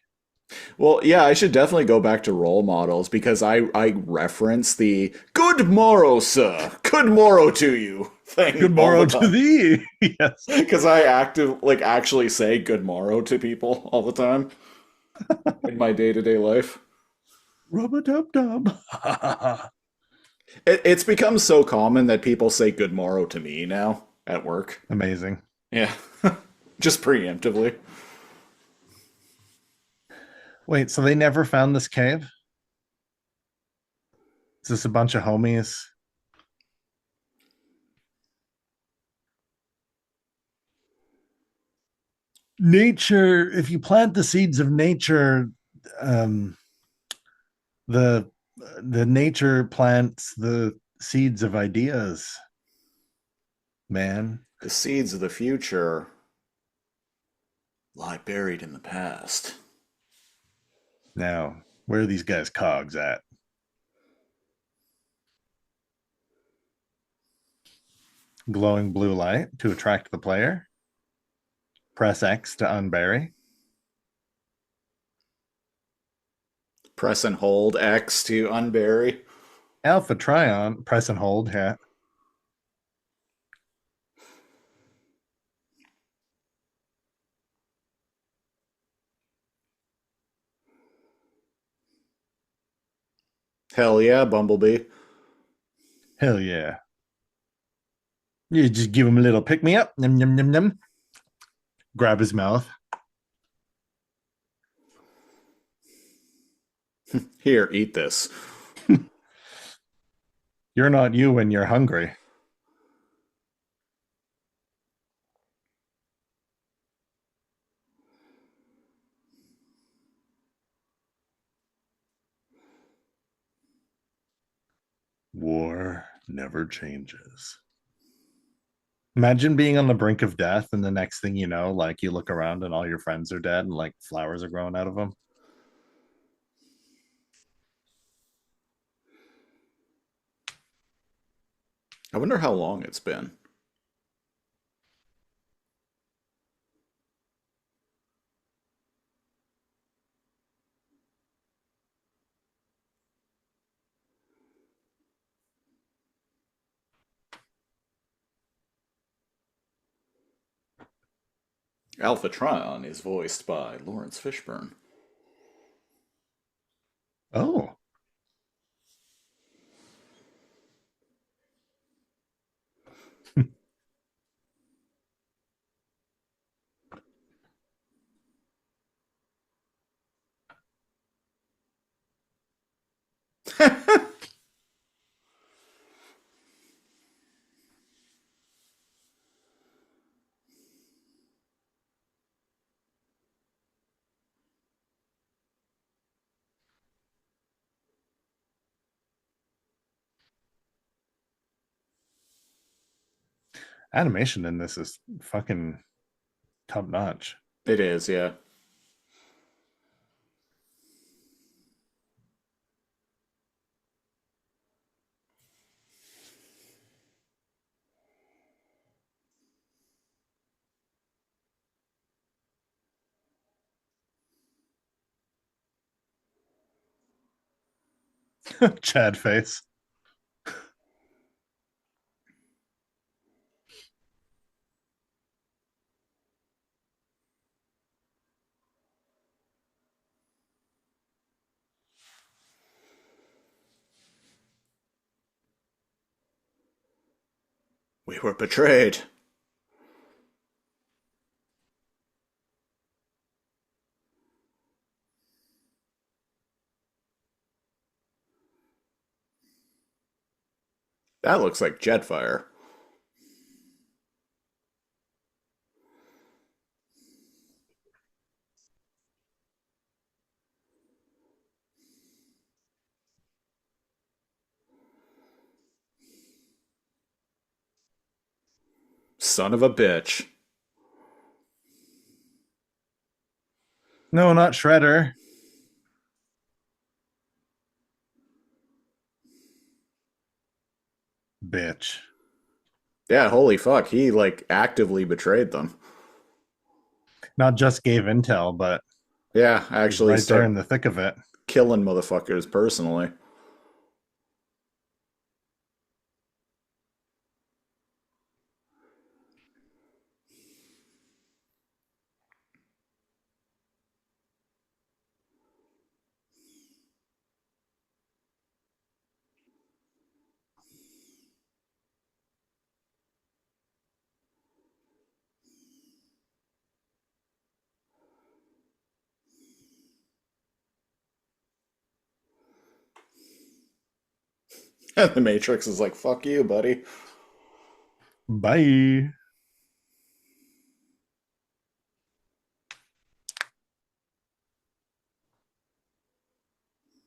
Well, yeah, I should definitely go back to Role Models because I reference the "Good morrow, sir. Good morrow to you" thing. Good morrow to thee. Yes. Because I actually say "good morrow" to people all the time in my day-to-day life. Rubber dub dub. It's become so common that people say "good morrow" to me now at work. Amazing. Yeah, just preemptively. Wait, so they never found this cave? Is this a bunch of homies? Nature, if you plant the seeds of nature, um, the nature plants the seeds of ideas, man. The seeds of the future lie buried in the past. Now, where are these guys' cogs at? Glowing blue light to attract the player. Press X to unbury. Press and hold X to unbury. Alpha Trion, press and hold, yeah. Hell yeah, Bumblebee. Hell yeah. You just give him a little pick me up. Num, num, num, num. Grab his mouth. Here, eat this. You're not you when you're hungry. War never changes. Imagine being on the brink of death, and the next thing you know, like you look around and all your friends are dead, and like flowers are growing out of them. I wonder how long it's been. Alpha Trion is voiced by Lawrence Fishburne. Oh, animation in this is fucking top notch. It is, yeah. Chad face. We were betrayed. That looks like Jetfire. Son of a bitch. No, not Shredder. Bitch. Yeah, holy fuck. He, like, actively betrayed them. Not just gave intel, but Yeah, he's actually right there in start the thick of it. killing motherfuckers personally. And the Matrix is like, fuck you, buddy. Bye.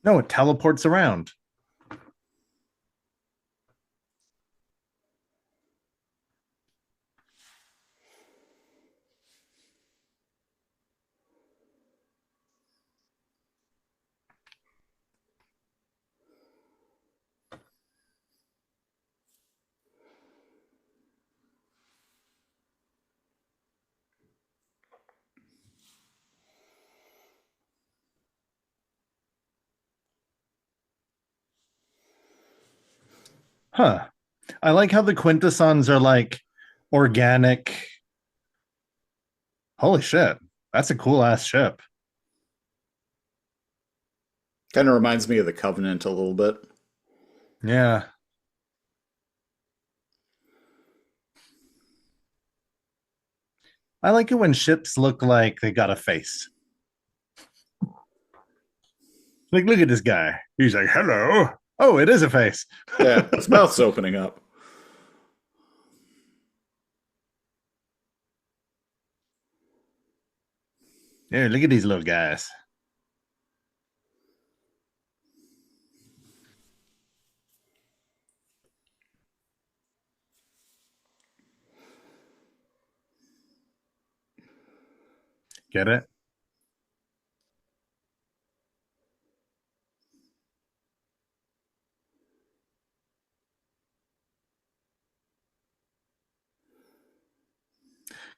No, it teleports around. Huh. I like how the Quintessons are like organic. Holy shit. That's a cool ass ship. Kind of reminds me of the Covenant a little bit. Yeah. I like it when ships look like they got a face. Like, look at this guy. He's like, hello. Oh, it is a face. Yeah, his mouth's opening up. Yeah, look at these little guys. Get it?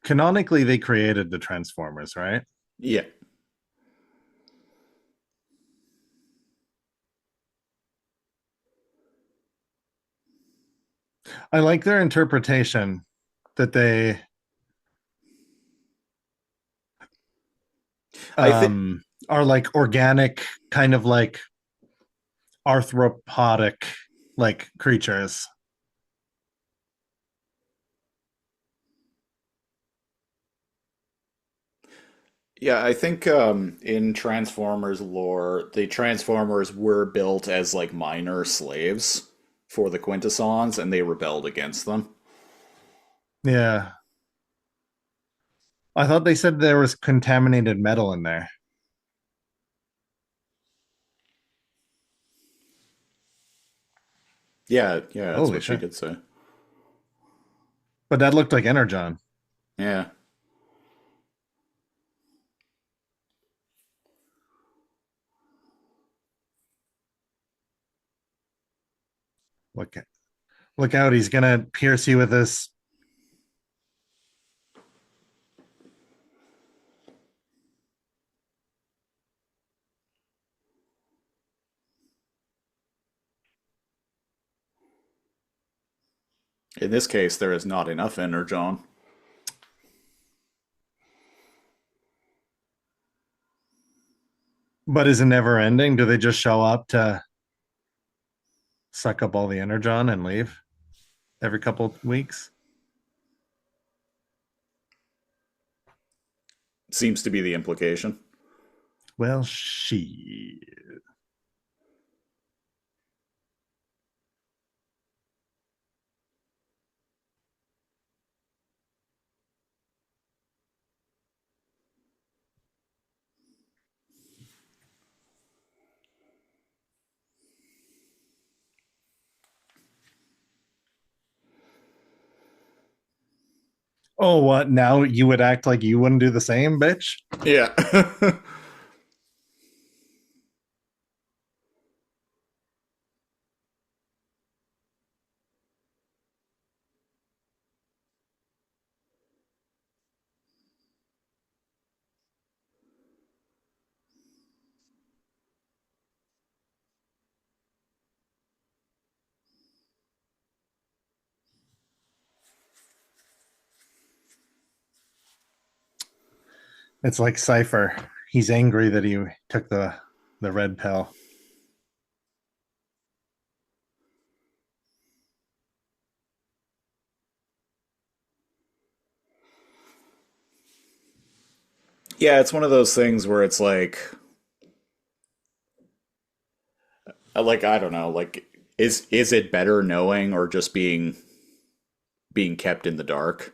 Canonically, they created the Transformers, right? Yeah. I like their interpretation that they I think are like organic, kind of like arthropodic like creatures. Yeah, I think in Transformers lore, the Transformers were built as like minor slaves for the Quintessons, and they rebelled against them. Yeah. I thought they said there was contaminated metal in there. Yeah, yeah, that's Holy what she shit. did say. But that looked like Energon. Yeah. Look look out, he's gonna pierce you with this. In this case, there is not enough energon. But is it never ending? Do they just show up to suck up all the Energon and leave every couple of weeks? Seems to be the implication. Well, she. Oh, what? Now you would act like you wouldn't do the same, bitch? Yeah. It's like Cypher. He's angry that he took the red pill. Yeah, it's one of those things where it's like I don't know, like is it better knowing or just being kept in the dark?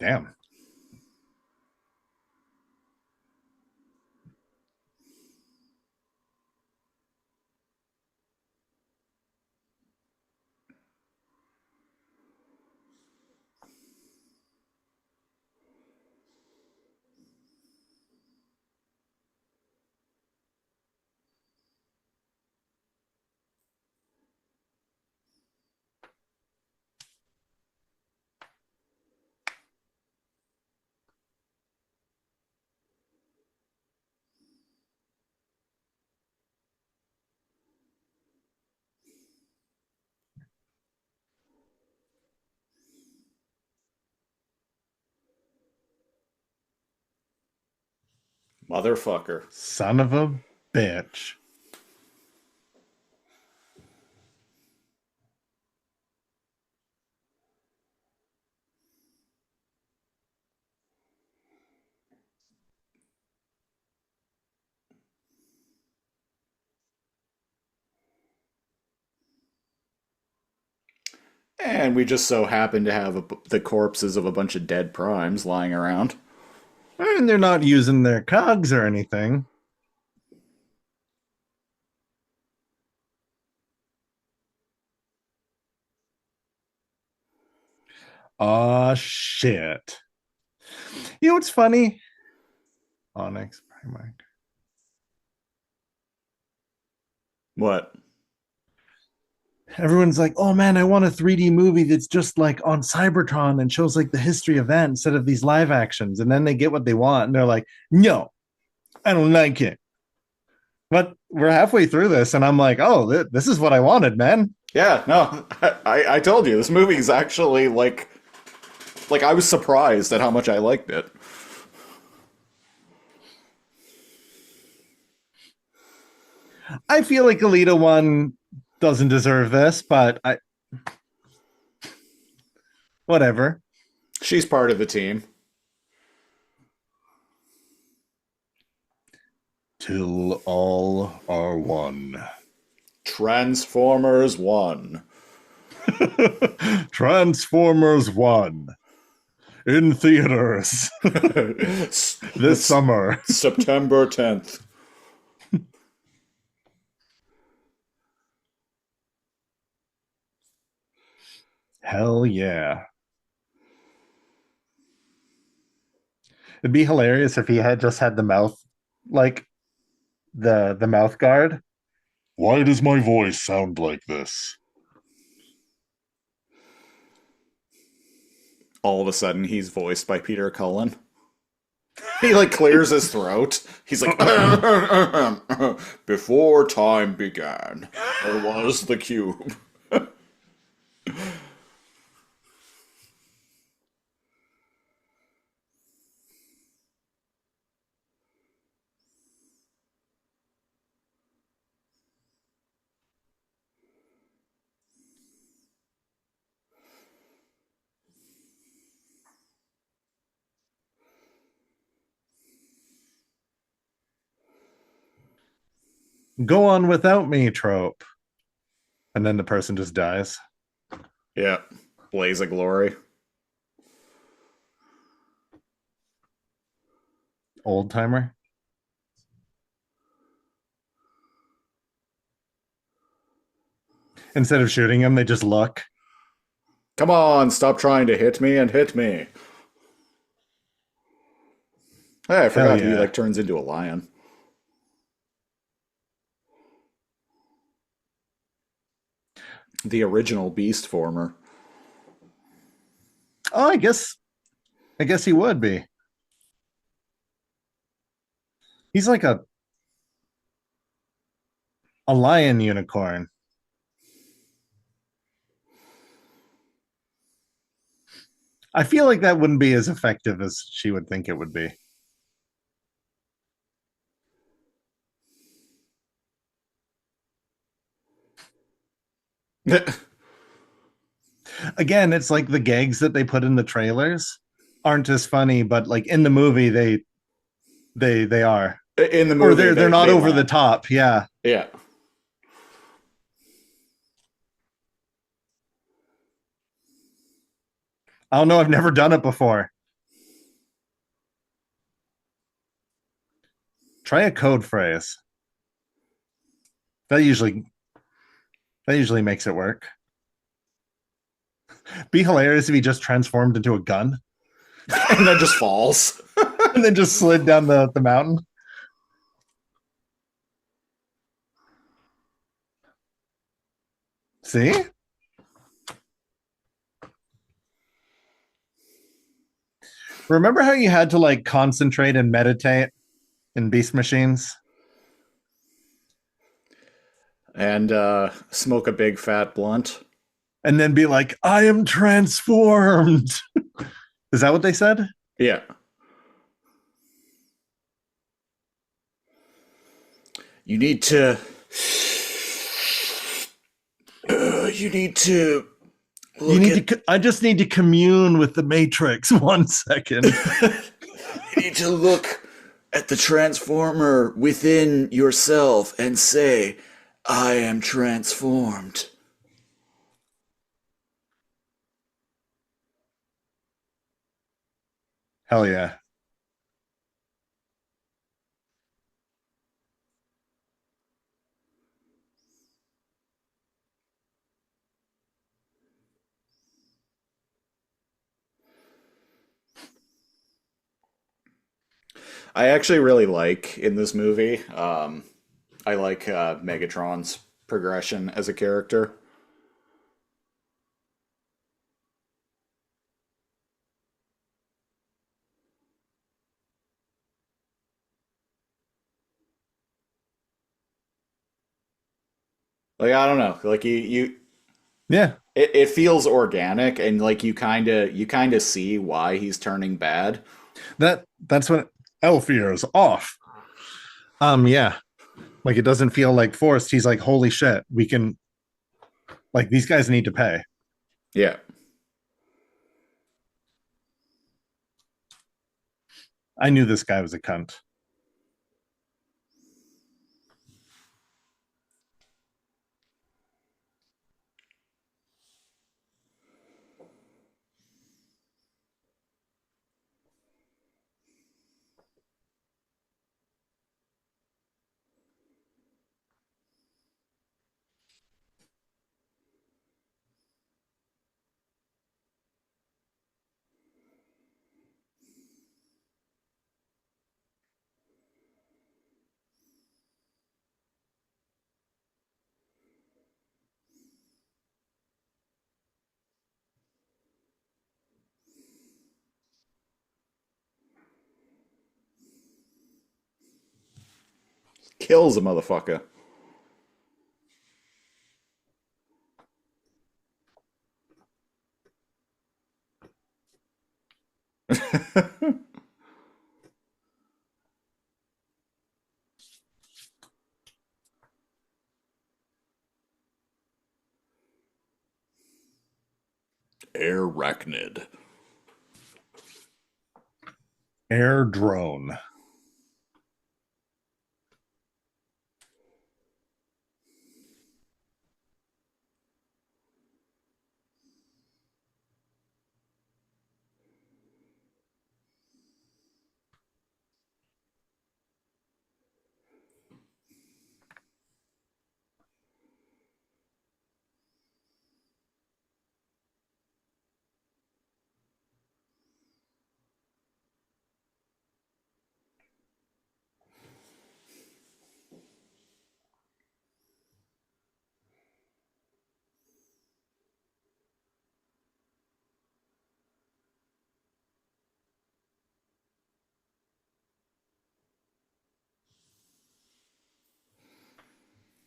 Damn. Motherfucker. Son of a bitch. And we just so happen to have the corpses of a bunch of dead primes lying around. And they're not using their cogs or anything. Oh shit. You know what's funny? Onyx Primark. What? Everyone's like, oh man, I want a 3D movie that's just like on Cybertron and shows like the history of that instead of these live actions. And then they get what they want and they're like, no, I don't like it. But we're halfway through this and I'm like, oh, this is what I wanted, man. Yeah, no, I told you this movie is actually like I was surprised at how much I liked it. I feel like Alita 1 doesn't deserve this, but whatever. She's part of the team. Till all are one. Transformers 1. Transformers 1 in theaters this summer. September 10th. Hell yeah. It'd be hilarious if he had just had the mouth, like the mouth guard. Why does my voice sound like this? All of a sudden, he's voiced by Peter Cullen. He like clears his throat. He's like, before time began, there was the cube. Go on without me trope. And then the person just dies. Yeah, blaze of glory. Old timer. Instead of shooting him, they just look. Come on, stop trying to hit me and hit me. Hey, I forgot yeah. he like turns into a lion. The original beast former. Oh, I guess he would be. He's like a lion unicorn. I feel like that wouldn't be as effective as she would think it would be. Again, it's like the gags that they put in the trailers aren't as funny, but like in the movie they are. In the movie, Or they're not they over laugh. the top. Yeah. Yeah. I don't know. I've never done it before. Try a code phrase. That usually makes it work. Be hilarious if he just transformed into a gun And then just falls. and then just slid down the mountain. See? Remember how you had to like concentrate and meditate in Beast Machines? And smoke a big fat blunt. And then be like, I am transformed. Is that what they said? Yeah. You need to. I just need to commune with the Matrix 1 second. You need to look at the transformer within yourself and say, I am transformed. Hell yeah. I actually really like in this movie. I like Megatron's progression as a character. Like I don't know, like you Yeah, it feels organic and like you kind of see why he's turning bad. that's what Elfear is off. Yeah, like it doesn't feel like forced. He's like, holy shit, we can like these guys need to pay. Yeah. I knew this guy was a cunt. Kills a motherfucker. Arachnid. Air drone.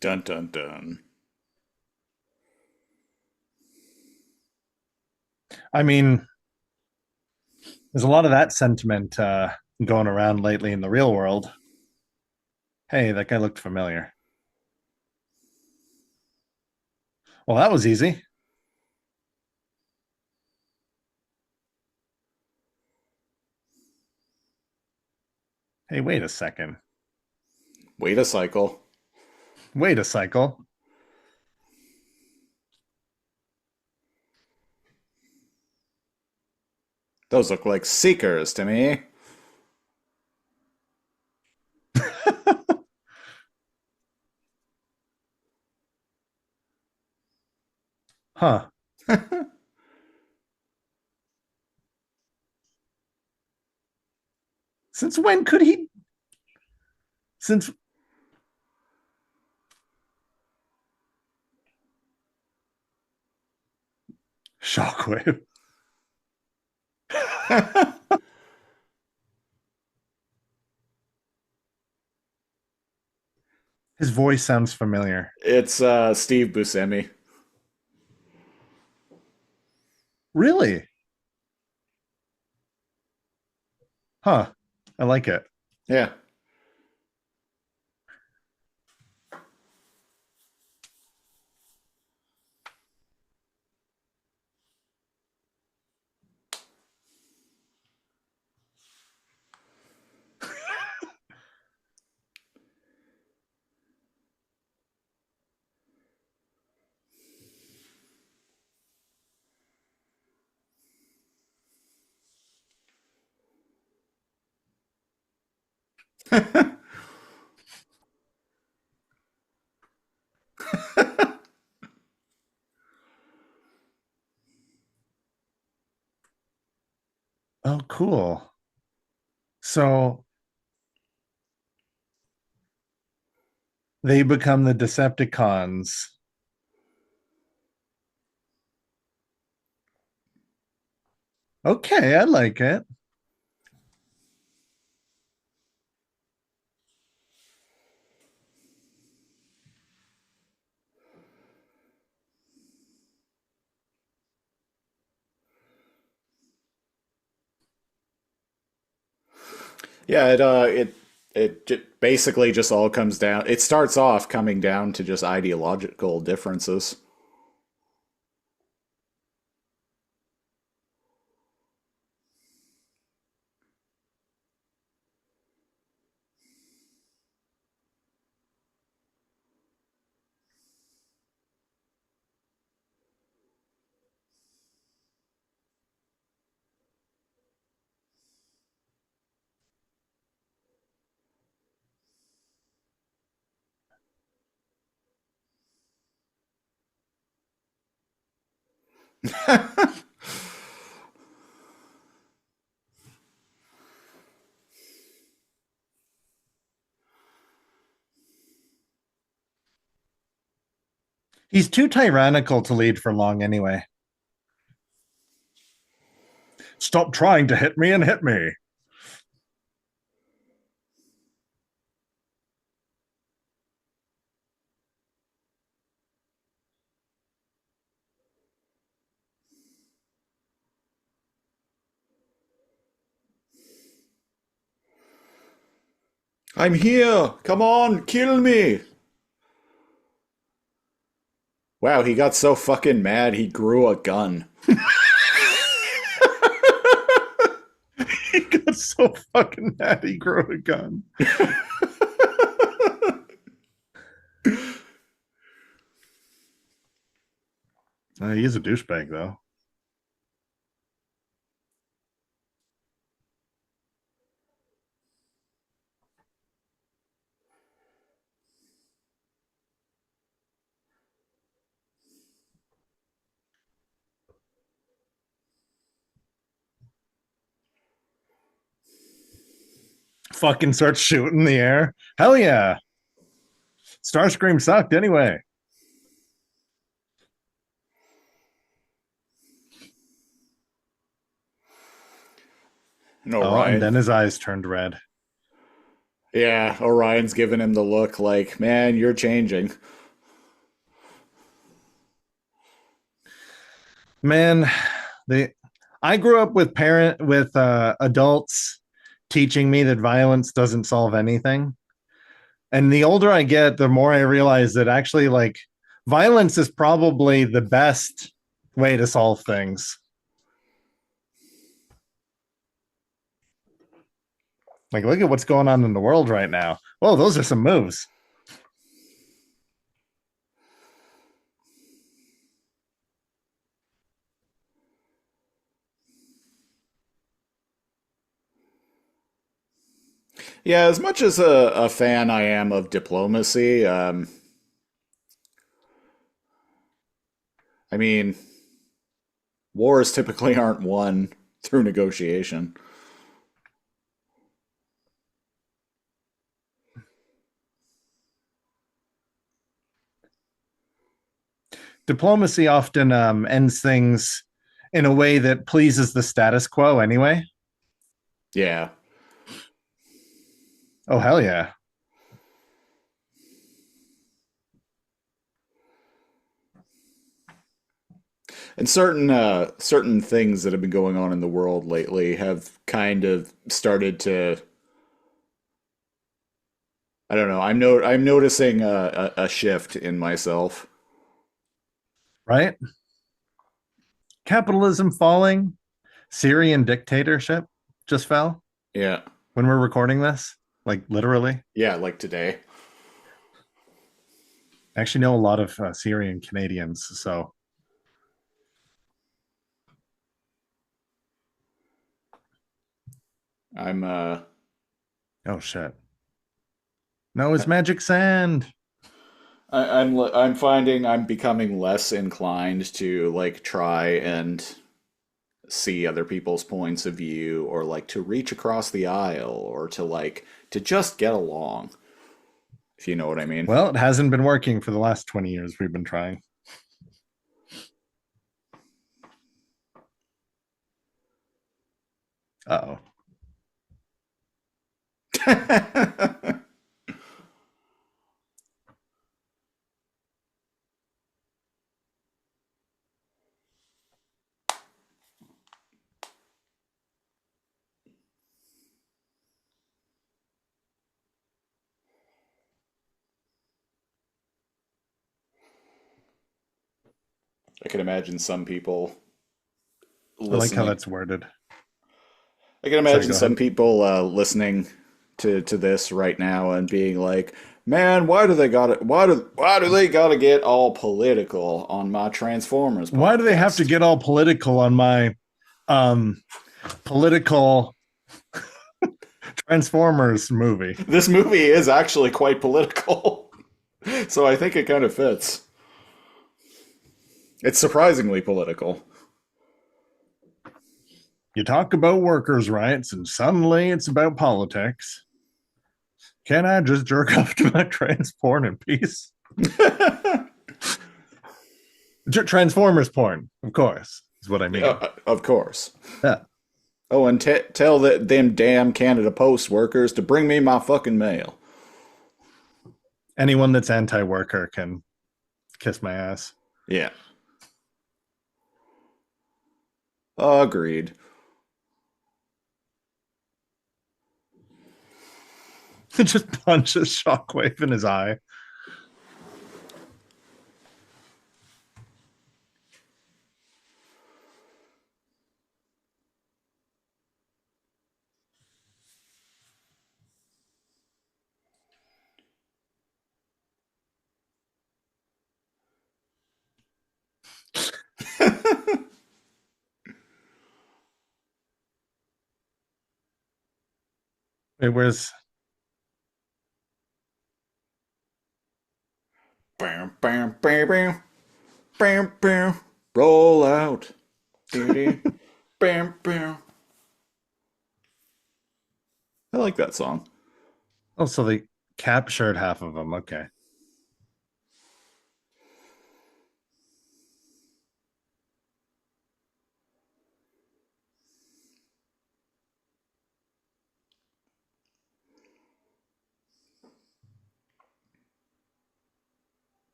Dun dun dun. I mean, there's a lot of that sentiment going around lately in the real world. Hey, that guy looked familiar. Well, that was easy. Hey, wait a second. Wait a cycle. Wait a cycle. Those look like seekers to me. Huh. Since when could he? Since Shockwave. His voice sounds familiar. It's Steve Buscemi. Really? Huh. I like it. Yeah. Oh, cool. So They become the Decepticons. Okay, I like it. Yeah, it basically just all comes down. It starts off coming down to just ideological differences. He's too tyrannical to lead for long anyway. Stop trying to hit me and hit me. I'm here. Come on, kill me. Wow, he got so fucking mad he grew a gun. He got so fucking mad he grew a gun. He's a douchebag, though. Fucking starts shooting in the air. Hell yeah. Starscream sucked anyway. No, Oh, Ryan. and then his eyes turned red. Yeah, Orion's giving him the look like, man, you're changing. Man, I grew up with adults teaching me that violence doesn't solve anything. And the older I get, the more I realize that actually, like, violence is probably the best way to solve things. Like, look at what's going on in the world right now. Whoa, those are some moves. Yeah, as much as a fan I am of diplomacy, I mean, wars typically aren't won through negotiation. Diplomacy often ends things in a way that pleases the status quo anyway. Yeah. Oh, hell yeah. And certain things that have been going on in the world lately have kind of started to, I don't know. I'm noticing a shift in myself. Right? Capitalism falling, Syrian dictatorship just fell Yeah. when we're recording this, like literally. Yeah, like today. I actually know a lot of Syrian Canadians, so I'm oh shit. No, it's magic sand. I'm finding I'm becoming less inclined to like try and see other people's points of view or like to reach across the aisle or to like to just get along. if you know what I mean. Well, it hasn't been working for the last 20 years we've been trying. Uh-oh. I can imagine some people I like how listening. that's worded. I can Sorry, imagine go some ahead. people listening to this right now and being like, "Man, why do they got it? Why do they got to get all political on my Transformers Why do they have to podcast?" get all political on my um political Transformers movie? This movie is actually quite political, so I think it kind of fits. It's surprisingly political. You talk about workers' rights and suddenly it's about politics. Can I just jerk off to my transport in peace? Transformers porn, of course, is what I mean. Of course. Yeah. Oh, and tell them damn Canada Post workers to bring me my fucking mail. Anyone that's anti-worker can kiss my ass. Yeah. Agreed. Just punch a shockwave in his eye. Wait, where's Bam, bam, bam, bam, bam, bam. Roll out. Dee-dee. Bam, bam. I like that song. oh, so they captured half of them. Okay.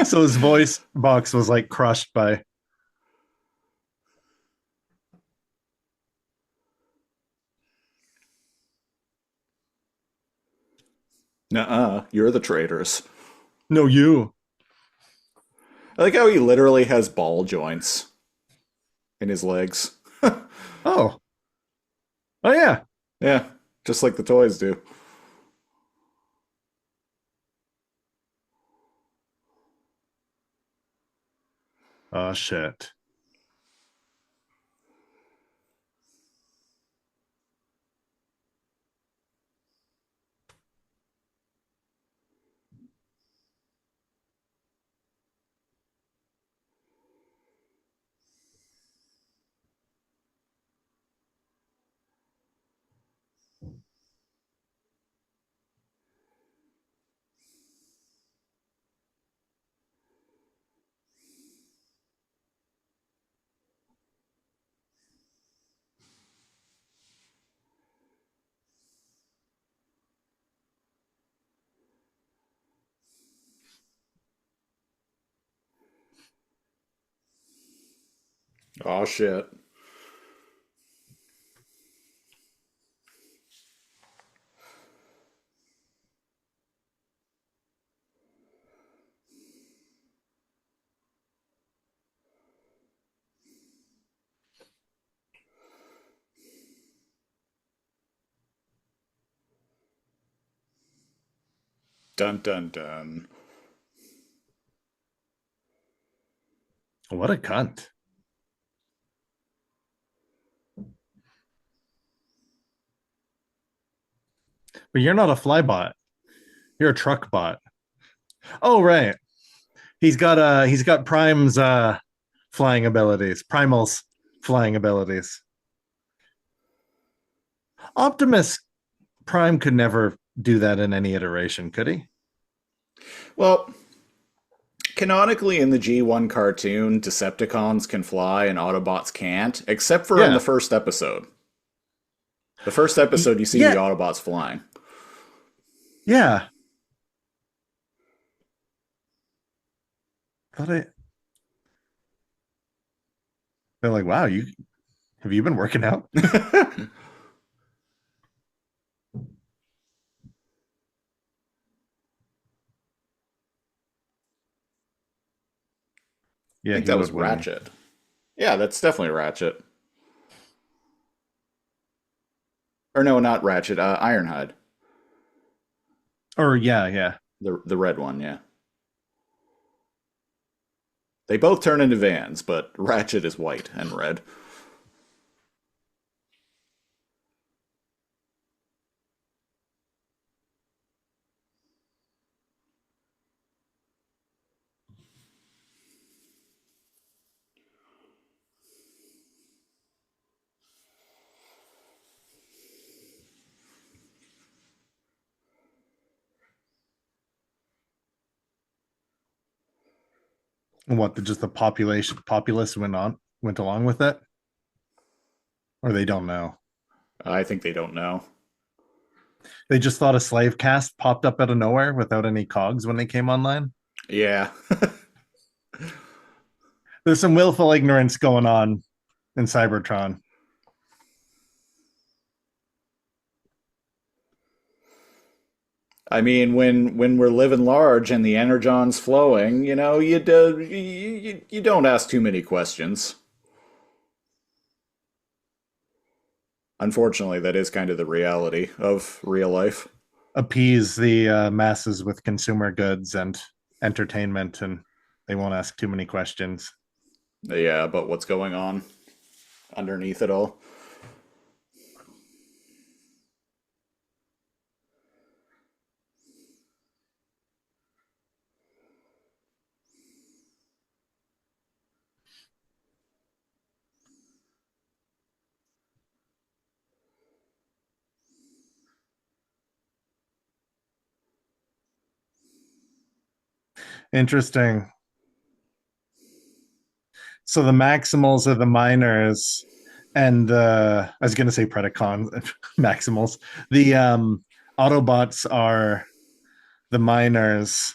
So his voice box was like crushed by. Nuh-uh, you're the traitors. No, you. I like how he literally has ball joints in his legs. Oh. Oh yeah. Yeah, just like the toys do. Oh shit. Oh shit. Dun dun dun. What a cunt. But you're not a flybot. You're a truck bot. Oh right. He's got Prime's flying abilities. Primals. flying abilities. Optimus Prime could never do that in any iteration, could he? Well, canonically in the G1 cartoon, Decepticons can fly and Autobots can't, except for in Yeah. the first episode. The first episode, you see Yeah. the Autobots flying. Yeah. They're like, wow, have you been working out? I Yeah, think he that was would win. Ratchet. Yeah, that's definitely Ratchet. Or no, not Ratchet. Ironhide, Or yeah. the red one. Yeah, they both turn into vans, but Ratchet is white and red. And what, just the populace went along with it? Or they don't know. I think they don't know. They just thought a slave caste popped up out of nowhere without any cogs when they came online. Yeah. There's some willful ignorance going on in Cybertron. I mean, when we're living large and the energon's flowing, you know, you don't ask too many questions. Unfortunately, that is kind of the reality of real life. Appease the masses with consumer goods and entertainment, and they won't ask too many questions. Yeah, but what's going on underneath it all? Interesting. So the Maximals are the miners, and I was going to say Predacons, Maximals. The Autobots are the miners,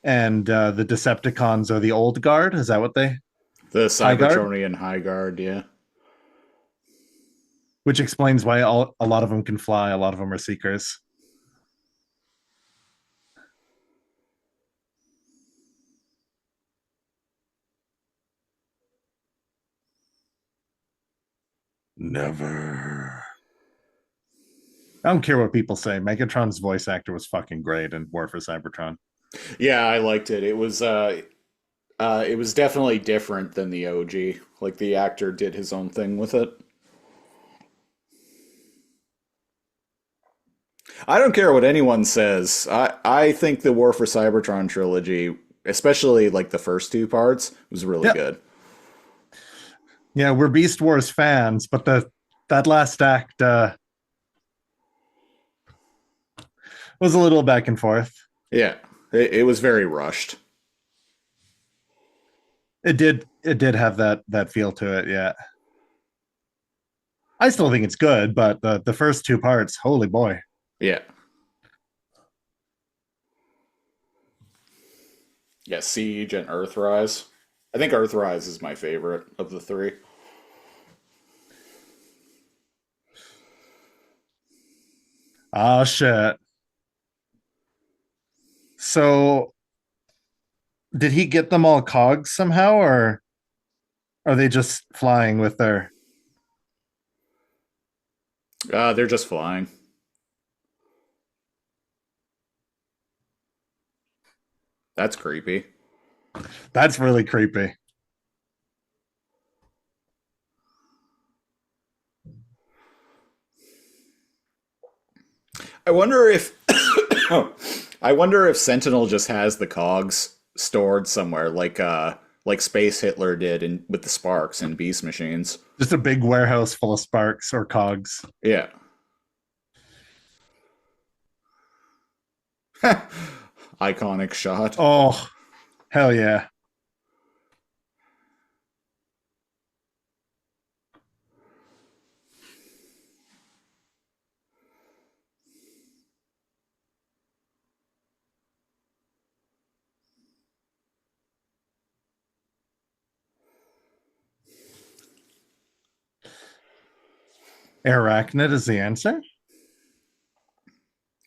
and the Decepticons are the old guard. Is that what they? The High Guard? Cybertronian High Guard, yeah. Which explains why a lot of them can fly. A lot of them are seekers. Never. I don't care what people say. Megatron's voice actor was fucking great in War for Cybertron. Yeah, I liked it. It was definitely different than the OG. Like the actor did his own thing with it. I don't care what anyone says. I think the War for Cybertron trilogy, especially like the first two parts, was really Yep. good. Yeah, we're Beast Wars fans, but that last act was a little back and forth. Yeah, it was very rushed. It did have that feel to it, yeah. I still think it's good, but the first two parts, holy boy. Yeah. Yeah, Siege and Earthrise. I think Earthrise is my favorite of the three. Oh shit. So did he get them all cogs somehow, or are they just flying with their They're just flying. That's creepy. That's really creepy. I wonder if I wonder if Sentinel just has the cogs stored somewhere, like like Space Hitler did with the sparks and beast machines. Just a big warehouse full of sparks or cogs. Yeah. Iconic shot. Oh, hell yeah. Arachnid is the answer?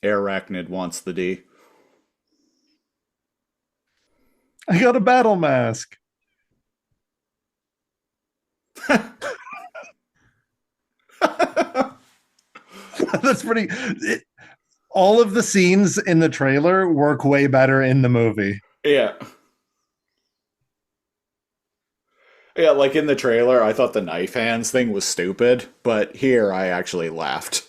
Arachnid wants the D. I got a battle mask. That's pretty. All of the scenes in the trailer work way better in the movie. Yeah. Yeah, like in the trailer, I thought the knife hands thing was stupid, but here I actually laughed.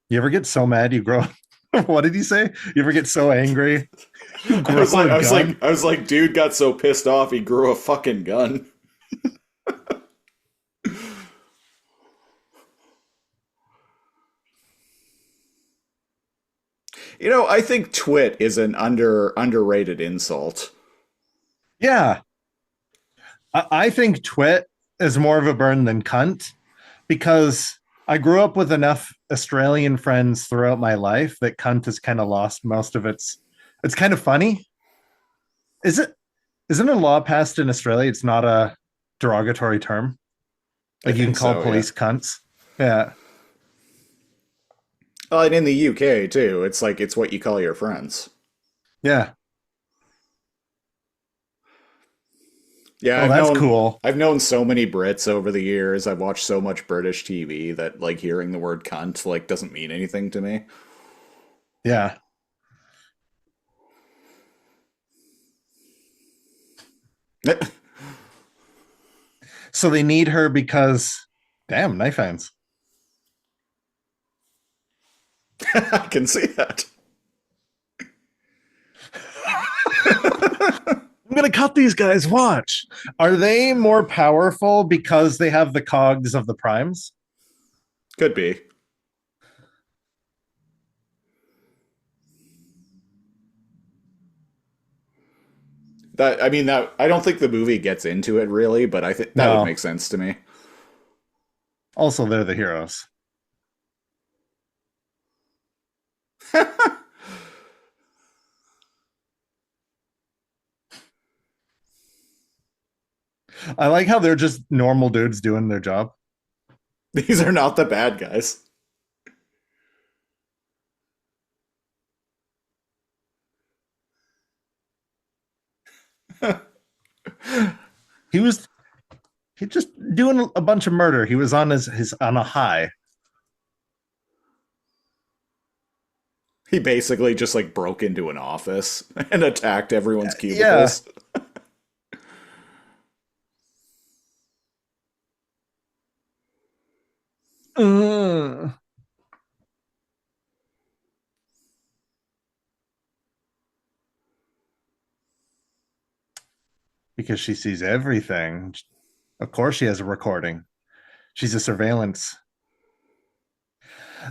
You ever get so mad you grow? What did he say? You ever get so angry? You grow a gun? I was like, dude got so pissed off he grew a fucking gun. You know, I think twit is an underrated insult. Yeah. I think twit is more of a burn than cunt because I grew up with enough Australian friends throughout my life that cunt has kind of lost most of it's kind of funny. Isn't a law passed in Australia? It's not a derogatory term. Like you can call police cunts. Yeah. Oh, and in the UK too, it's like it's what you call your friends. Yeah. Yeah, Oh, that's cool. I've known so many Brits over the years. I've watched so much British TV that like hearing the word cunt like doesn't mean anything to me. Yeah. So they need her because damn, knife hands. I can see that. I'm gonna cut these guys. Watch. Are they more powerful because they have the cogs of the primes? Could be. That I mean that I don't think the movie gets into it really, but I think that would make sense to me. Also, they're the heroes. I like how they're just normal dudes doing their job. These are not the bad guys. He just doing a bunch of murder. He was on his on a high. He basically just like broke into an office and attacked everyone's cubicles. Yeah. Because she sees everything. Of course, she has a recording. She's a surveillance.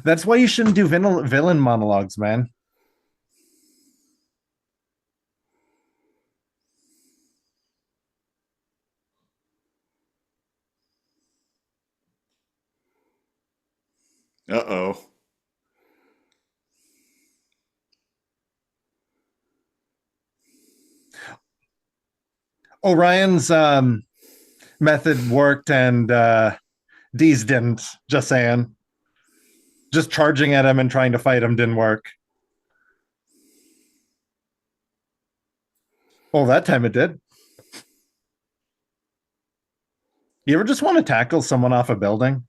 That's why you shouldn't do villain monologues, man. Uh-oh. Orion's method worked and Dee's didn't. Just saying. Just charging at him and trying to fight him didn't work. Oh, that time it did. You ever just want to tackle someone off a building?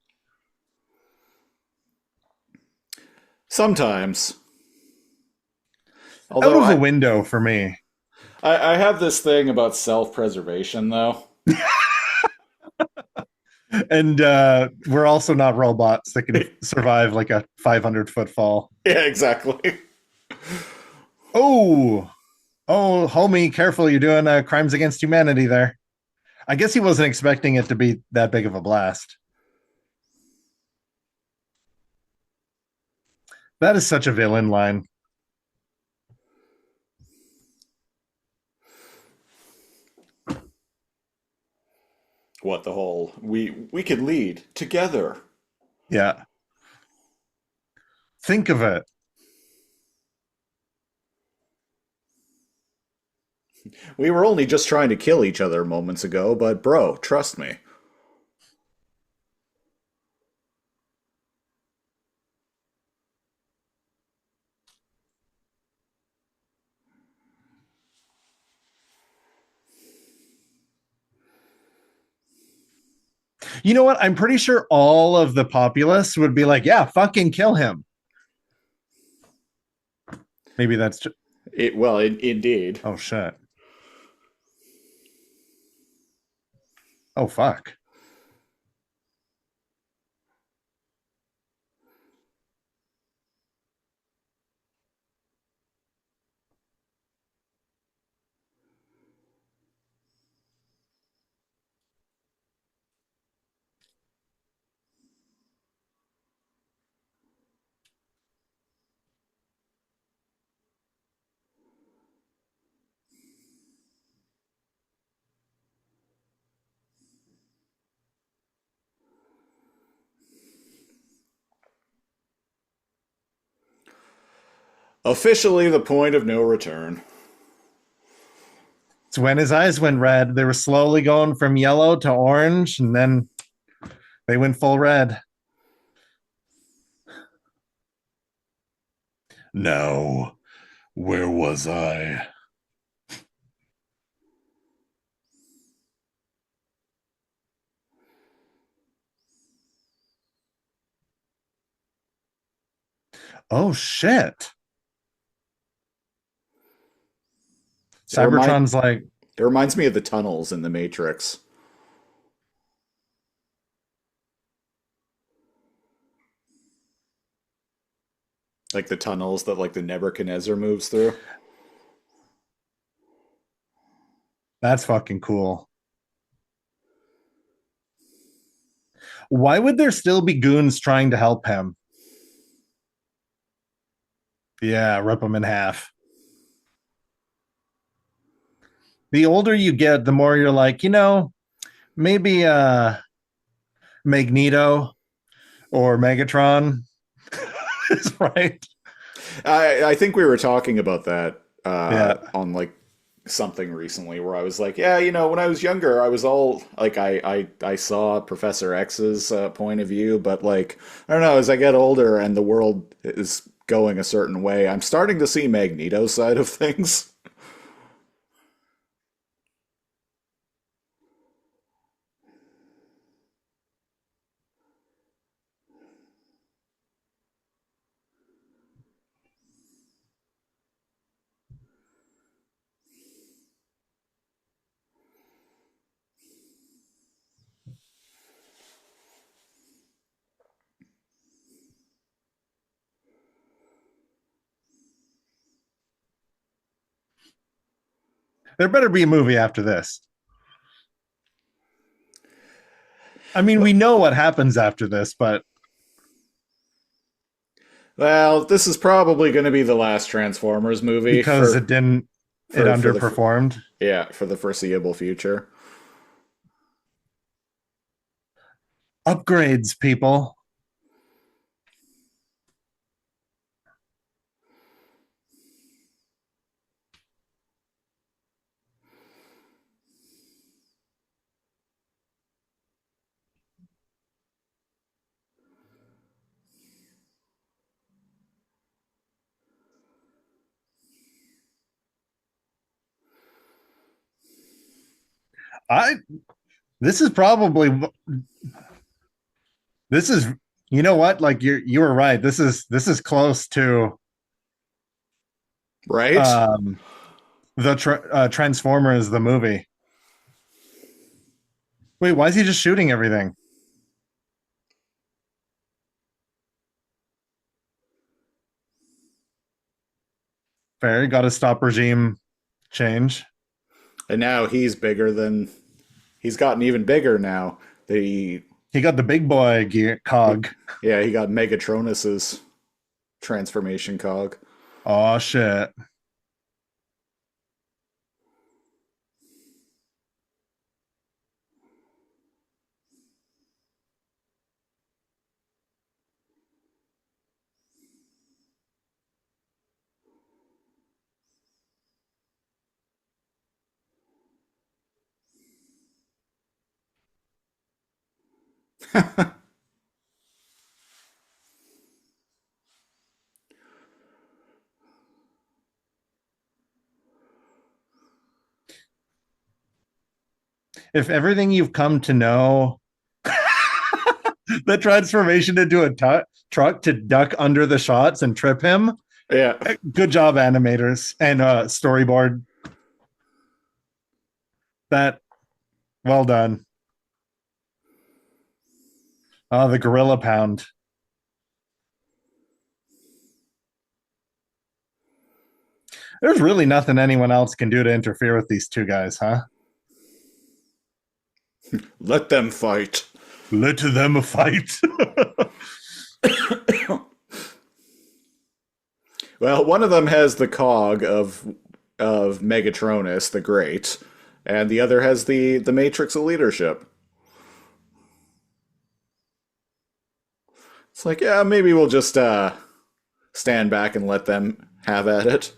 Sometimes. Out of a window for me. I have this thing about self-preservation, though. And we're also not robots that can survive like a 500-foot fall. Yeah, exactly. Oh, homie, careful! You're doing crimes against humanity there. I guess he wasn't expecting it to be that big of a blast. That is such a villain line. What the whole we could lead together. Yeah. Think of it. We were only just trying to kill each other moments ago, but bro, trust me. You know what? I'm pretty sure all of the populace would be like, yeah, fucking kill him. Maybe that's just... Indeed. Oh, shit. Oh, fuck. Officially the point of no return. It's when his eyes went red. They were slowly going from yellow to orange, and then they went full red. Now, where was I? Oh, shit. It remind- Cybertron's like, It reminds me of the tunnels in the Matrix. Like the tunnels that like the Nebuchadnezzar moves through. that's fucking cool. Why would there still be goons trying to help him? Yeah, rip him in half. The older you get, the more you're like, maybe Magneto or Megatron is right. I think we were talking about that Yeah. on like something recently where I was like, yeah, when I was younger, I was all like, I saw Professor X's point of view, but like, I don't know, as I get older and the world is going a certain way, I'm starting to see Magneto's side of things. There better be a movie after this. I mean, we know what happens after this, but Well, this is probably going to be the last Transformers movie because it didn't, it for the underperformed. for the foreseeable future. Upgrades, people. I this is probably this is you know what, like you were right, this is close to Right? the Transformers the movie. Wait, why is he just shooting everything? Fair. Got to stop regime change. And now he's bigger than he's gotten even bigger now. The He got the big boy gear cog. Yeah, he got Megatronus's transformation cog. Oh shit. If everything you've come to know, the transformation into a truck to duck under the shots and trip him. Yeah. Good job, animators and storyboard. That well done. Oh, the gorilla pound. There's really nothing anyone else can do to interfere with these two guys, huh? Let them fight. Let them fight. Well, one of them has the cog of Megatronus the Great, and the other has the Matrix of Leadership. It's like, yeah, maybe we'll just stand back and let them have at it.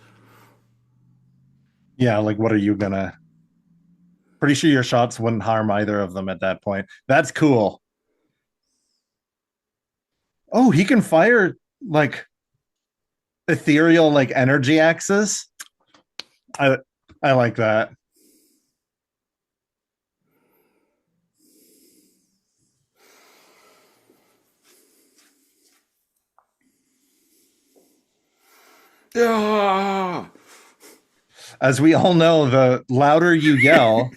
Yeah, like what are you gonna? Pretty sure your shots wouldn't harm either of them at that point. That's cool. Oh, he can fire like ethereal like energy axes. I like that. Yeah. As we all know, the louder you yell,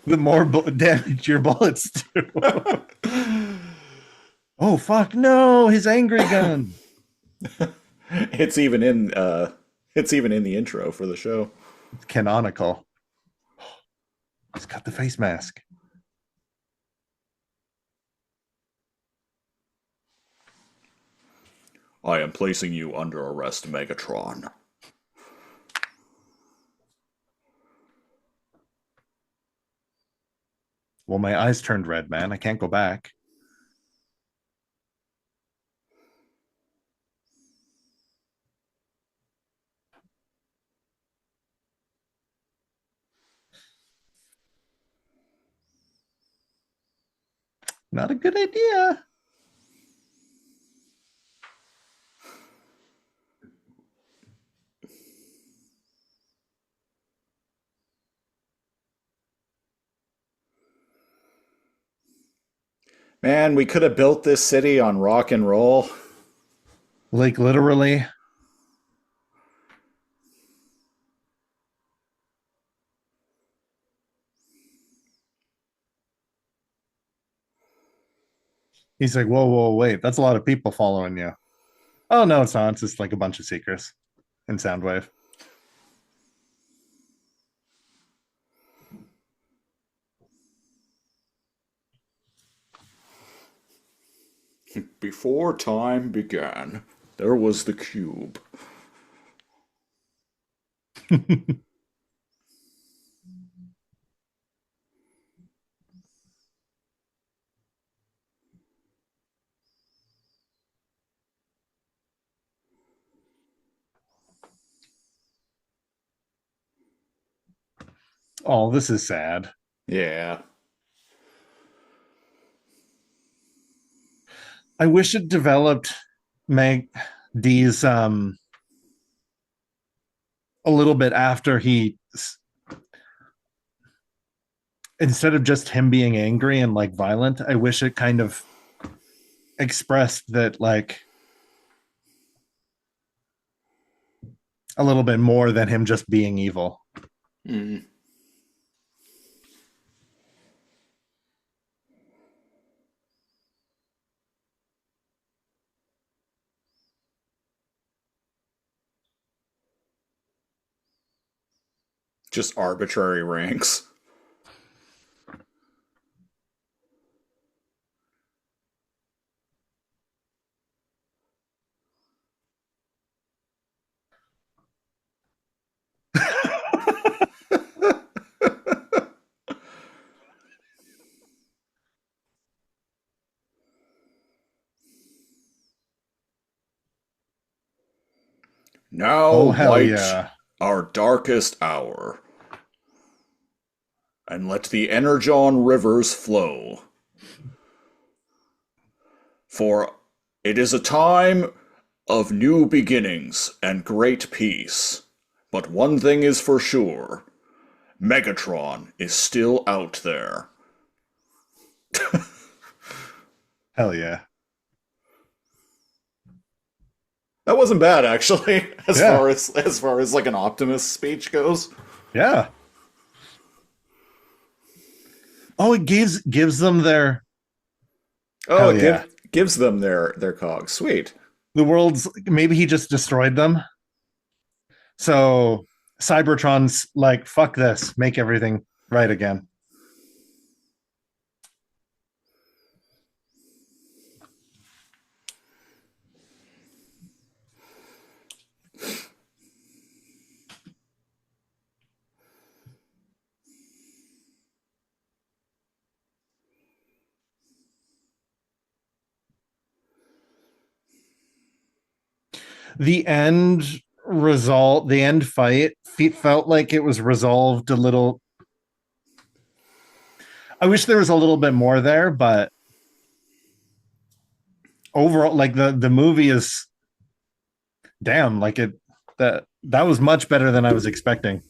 the more damage your bullets do. Oh fuck no, his angry gun. It's even in the intro for the show. It's canonical. He's got the face mask. I am placing you under arrest, Megatron. Well, my eyes turned red, man. I can't go back. Not a good idea. Man, we could have built this city on rock and roll. Like literally. He's like, whoa, wait. That's a lot of people following you. Oh, no, it's not. It's just like a bunch of seekers in Soundwave. Before time began, there was the cube. Oh, this is sad. Yeah. I wish it developed Meg D's a little bit after he, instead of just him being angry and like violent, I wish it kind of expressed that like a little bit more than him just being evil. Mm. Just arbitrary ranks. Now Oh, hell light yeah. our darkest hour, and let the energon rivers flow. For it is a time of new beginnings and great peace. But one thing is for sure, Megatron is still out there. Hell yeah. That wasn't bad, actually, as Yeah. far as like an Optimus speech goes. Yeah. Oh, it gives them their Oh, Hell it yeah. gives them their cogs. Sweet. the world's maybe he just destroyed them. So Cybertron's like, fuck this, make everything right again. The end fight felt like it was resolved a little. I wish there was a little bit more there, but overall, like the movie is damn, like that was much better than I was expecting.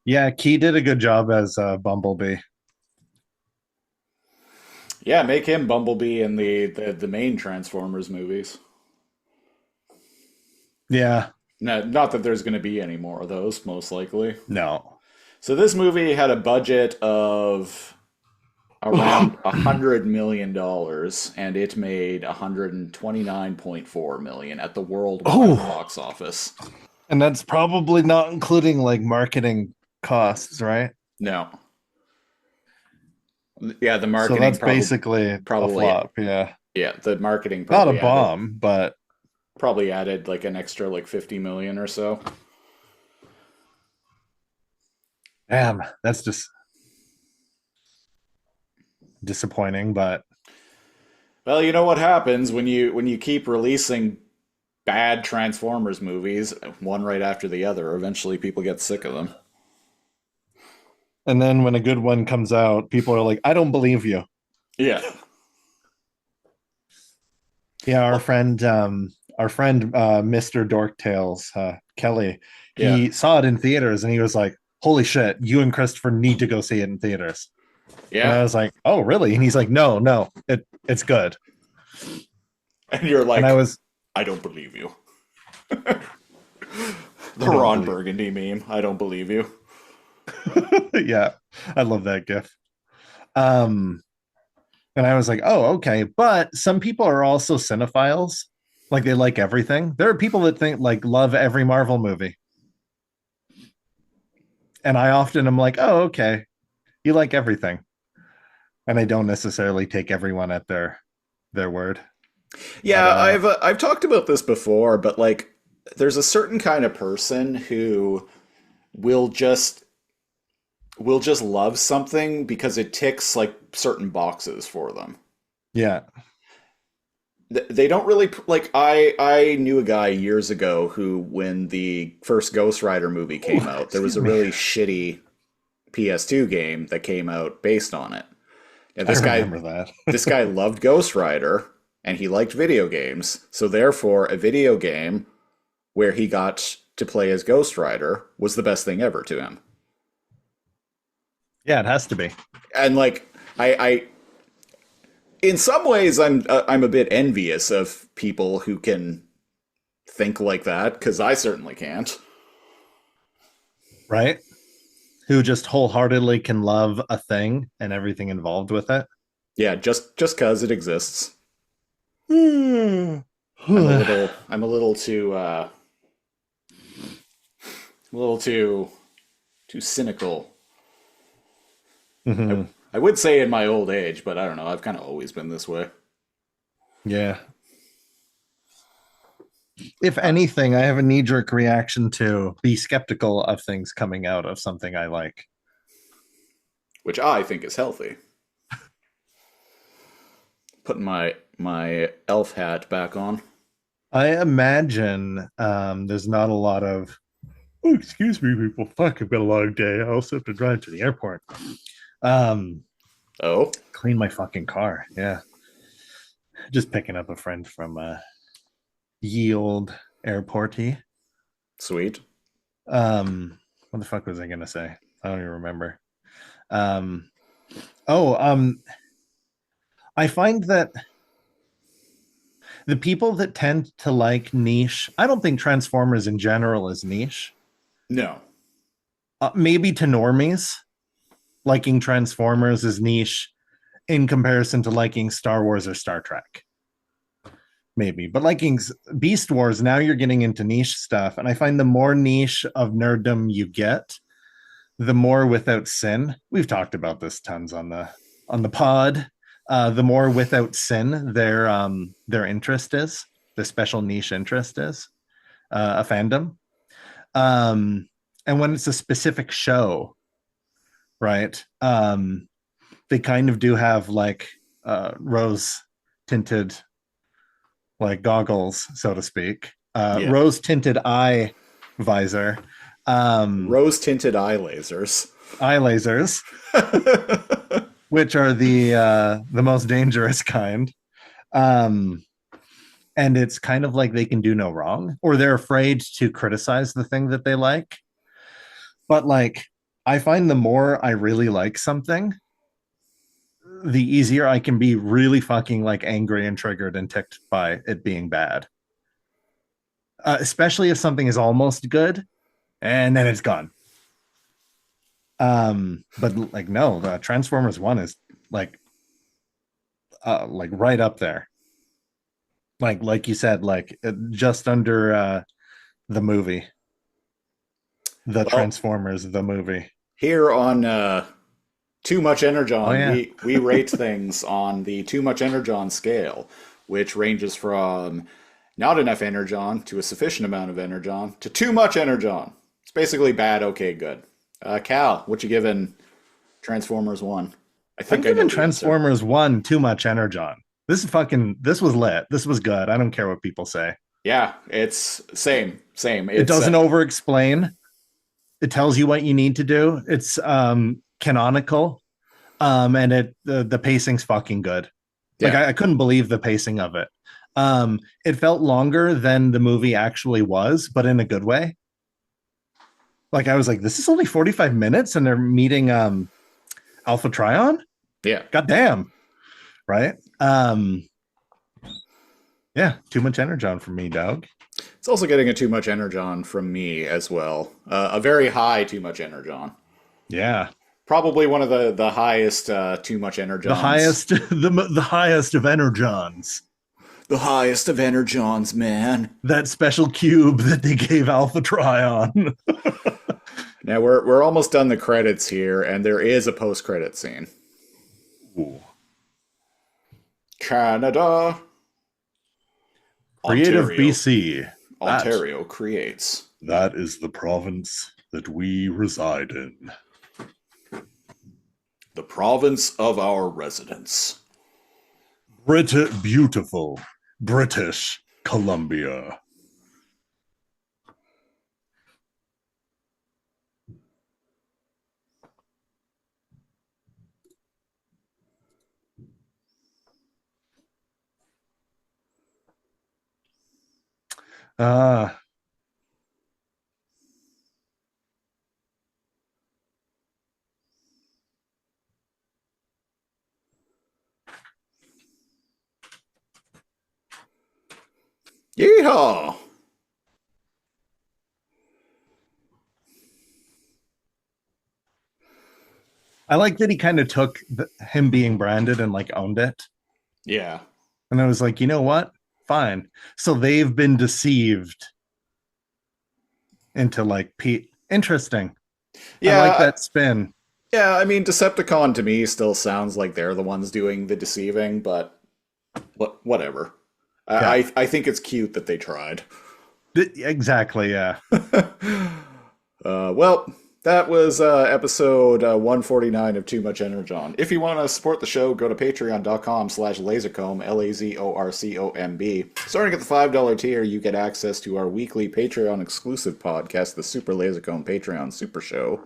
Yeah, Key did a good job as Bumblebee. Yeah, make him Bumblebee in the main Transformers movies. Yeah, No, not that there's going to be any more of those, most likely. no. So this movie had a budget of around $100 million, and it made 129.4 million at the worldwide Oh. box office. And that's probably not including like marketing costs, right? No. Yeah, the So marketing that's probably, basically probably a flop. Yeah, yeah, the marketing not a probably bomb, but added like an extra like 50 million or so. damn, that's just disappointing. But Well, you know what happens when you keep releasing bad Transformers movies, one right after the other. Eventually, people get sick of them. and then when a good one comes out, people are like, "I don't believe you." Yeah, Yeah, our friend, Mr. Dorktales, Kelly, yeah, he saw it in theaters and he was like, "Holy shit, you and Christopher need to go see it in theaters." And I yeah. was like, "Oh, really?" And he's like, "No, it's good." And you're like, And I was, I don't believe you. I The don't Ron believe- Burgundy meme. I don't believe you. yeah, I love that gif. Um, and I was like, "Oh, okay." But some people are also cinephiles, like they like everything. There are people that think like love every Marvel movie, and I often am like, "Oh, okay, you like everything," and I don't necessarily take everyone at their word. Yeah, But I've talked about this before, but like, there's a certain kind of person who will just love something because it ticks like certain boxes for them. yeah, They don't really like. I knew a guy years ago who, when the first Ghost Rider movie came out, there was a excuse me. really shitty PS2 game that came out based on it. And I remember that. this guy loved Ghost Rider and he liked video games. So therefore, a video game where he got to play as Ghost Rider was the best thing ever to him. Yeah, it has to be. And like I in some ways I'm a bit envious of people who can think like that, because I certainly can't. Right? Who just wholeheartedly can love a thing and everything involved with it. Yeah, just because it exists. Hmm. I'm a little too too cynical. Mhm. I would say in my old age, but I don't know. I've kind of always been this way. Yeah. If anything, I have a knee-jerk reaction to be skeptical of things coming out of something I like. Which I think is healthy. Putting my elf hat back on. I imagine there's not a lot of, oh, excuse me, people. Fuck, I've got a long day. I also have to drive to the airport. Oh, Clean my fucking car. Yeah. Just picking up a friend from ye old airporty. sweet. What the fuck was I gonna say? I don't even remember. Um, oh, I find that the people that tend to like niche, I don't think Transformers in general is niche. No. Maybe to normies, liking Transformers is niche in comparison to liking Star Wars or Star Trek. Maybe, but liking Beast Wars, now you're getting into niche stuff. And I find the more niche of nerddom you get, the more without sin. We've talked about this tons on the pod. The more without sin their interest is, their special niche interest is a fandom. And when it's a specific show, right? They kind of do have like rose tinted like goggles, so to speak. Yeah. Rose tinted eye visor. Rose tinted eye lasers. Eye lasers, which are the most dangerous kind. And it's kind of like they can do no wrong, or they're afraid to criticize the thing that they like. But like, I find the more I really like something, the easier I can be really fucking like angry and triggered and ticked by it being bad. Especially if something is almost good and then it's gone. But like, no, the Transformers 1 is like right up there. Like you said, like just under the movie. The Transformers, the movie. Here on Too Much Energon, Oh, yeah. we rate things on the Too Much Energon scale, which ranges from not enough energon to a sufficient amount of energon to too much energon. It's basically bad, okay, good. Cal, what you giving Transformers 1? I I'm think I know giving the answer. Transformers 1 too much energon. This was lit. This was good. I don't care what people say. Yeah, it's same. It doesn't over explain. It tells you what you need to do. It's canonical. And the pacing's fucking good. Like Yeah. I couldn't believe the pacing of it. It felt longer than the movie actually was, but in a good way. Like I was like, this is only 45 minutes and they're meeting Alpha Trion? Yeah. Goddamn. Right? Yeah, too much energon from me, dog. It's also getting a too much energon from me as well. A very high too much energon. Yeah. Probably one of the highest too much energons. The highest of energons. The highest of energons, man. That special cube that they gave Alpha Trion. Now we're almost done the credits here, and there is a post-credit scene. Ooh. Canada. Creative Ontario. BC. Ontario creates. That is the province that we reside in. The province of our residence. Beautiful British Columbia. Yeehaw! I like that he kind of took him being branded and like owned it. Yeah. And I was like, you know what? Fine. So they've been deceived into like Pete. Interesting. Yeah, I like that spin. yeah, I mean, Decepticon to me still sounds like they're the ones doing the deceiving, but whatever. Yeah. I think it's cute that they tried. Exactly. Yeah. Well, that was episode 149 of Too Much Energon. If you want to support the show, go to patreon.com/lazorcomb, LAZORCOMB. Starting at the $5 tier, you get access to our weekly Patreon exclusive podcast, the Super Lazorcomb Patreon Super Show.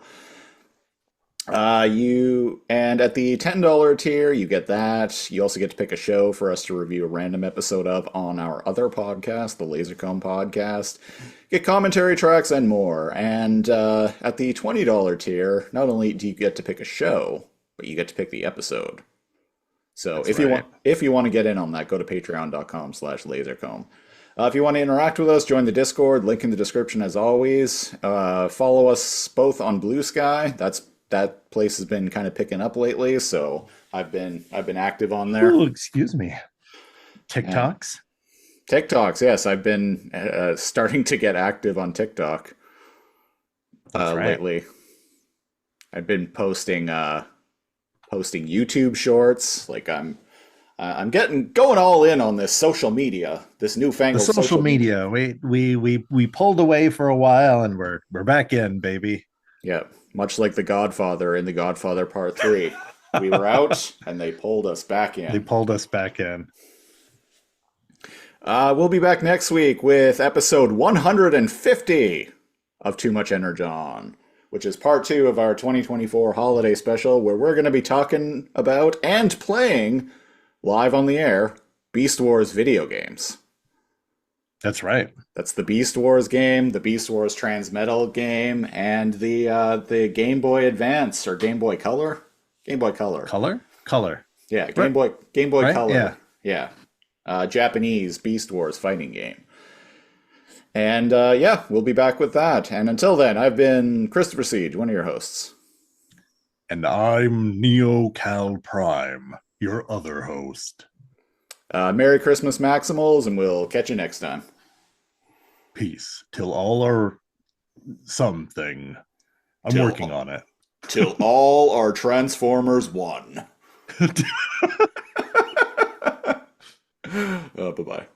And at the $10 tier, you get that. You also get to pick a show for us to review a random episode of on our other podcast, the Lazorcomb Podcast. Get commentary tracks and more. And at the $20 tier, not only do you get to pick a show, but you get to pick the episode. So That's if you want to get in on that, go to patreon.com/lazorcomb. If you want to interact with us, join the Discord. Link in the description as always. Follow us both on Blue Sky. That place has been kind of picking up lately, so I've been active on there. Oh, excuse me. TikToks. TikToks, yes, I've been starting to get active on TikTok lately. I've been posting YouTube shorts. Like I'm going all in on this social media, this newfangled The social media. We pulled away for a while, and we're back in, baby. Yeah, much like The Godfather in The Godfather Part 3. We were out, and they pulled us back in. They pulled us back in. We'll be back next week with episode 150 of Too Much Energon, which is part 2 of our 2024 holiday special, where we're going to be talking about and playing, live on the air, Beast Wars video games. That's right. That's the Beast Wars game, the Beast Wars Transmetal game, and the Game Boy Advance or Game Boy Color. Game Boy Color. Color. Yeah, Game Boy Right? Color. Yeah. Japanese Beast Wars fighting game. And yeah, we'll be back with that. And until then, I've been Christopher Siege, one of your hosts. And I'm Neo Cal Prime, your other host. Merry Christmas, Maximals, and we'll catch you next time. Peace till all are something. I'm Till- working on it. Till all our Transformers won. Bye-bye.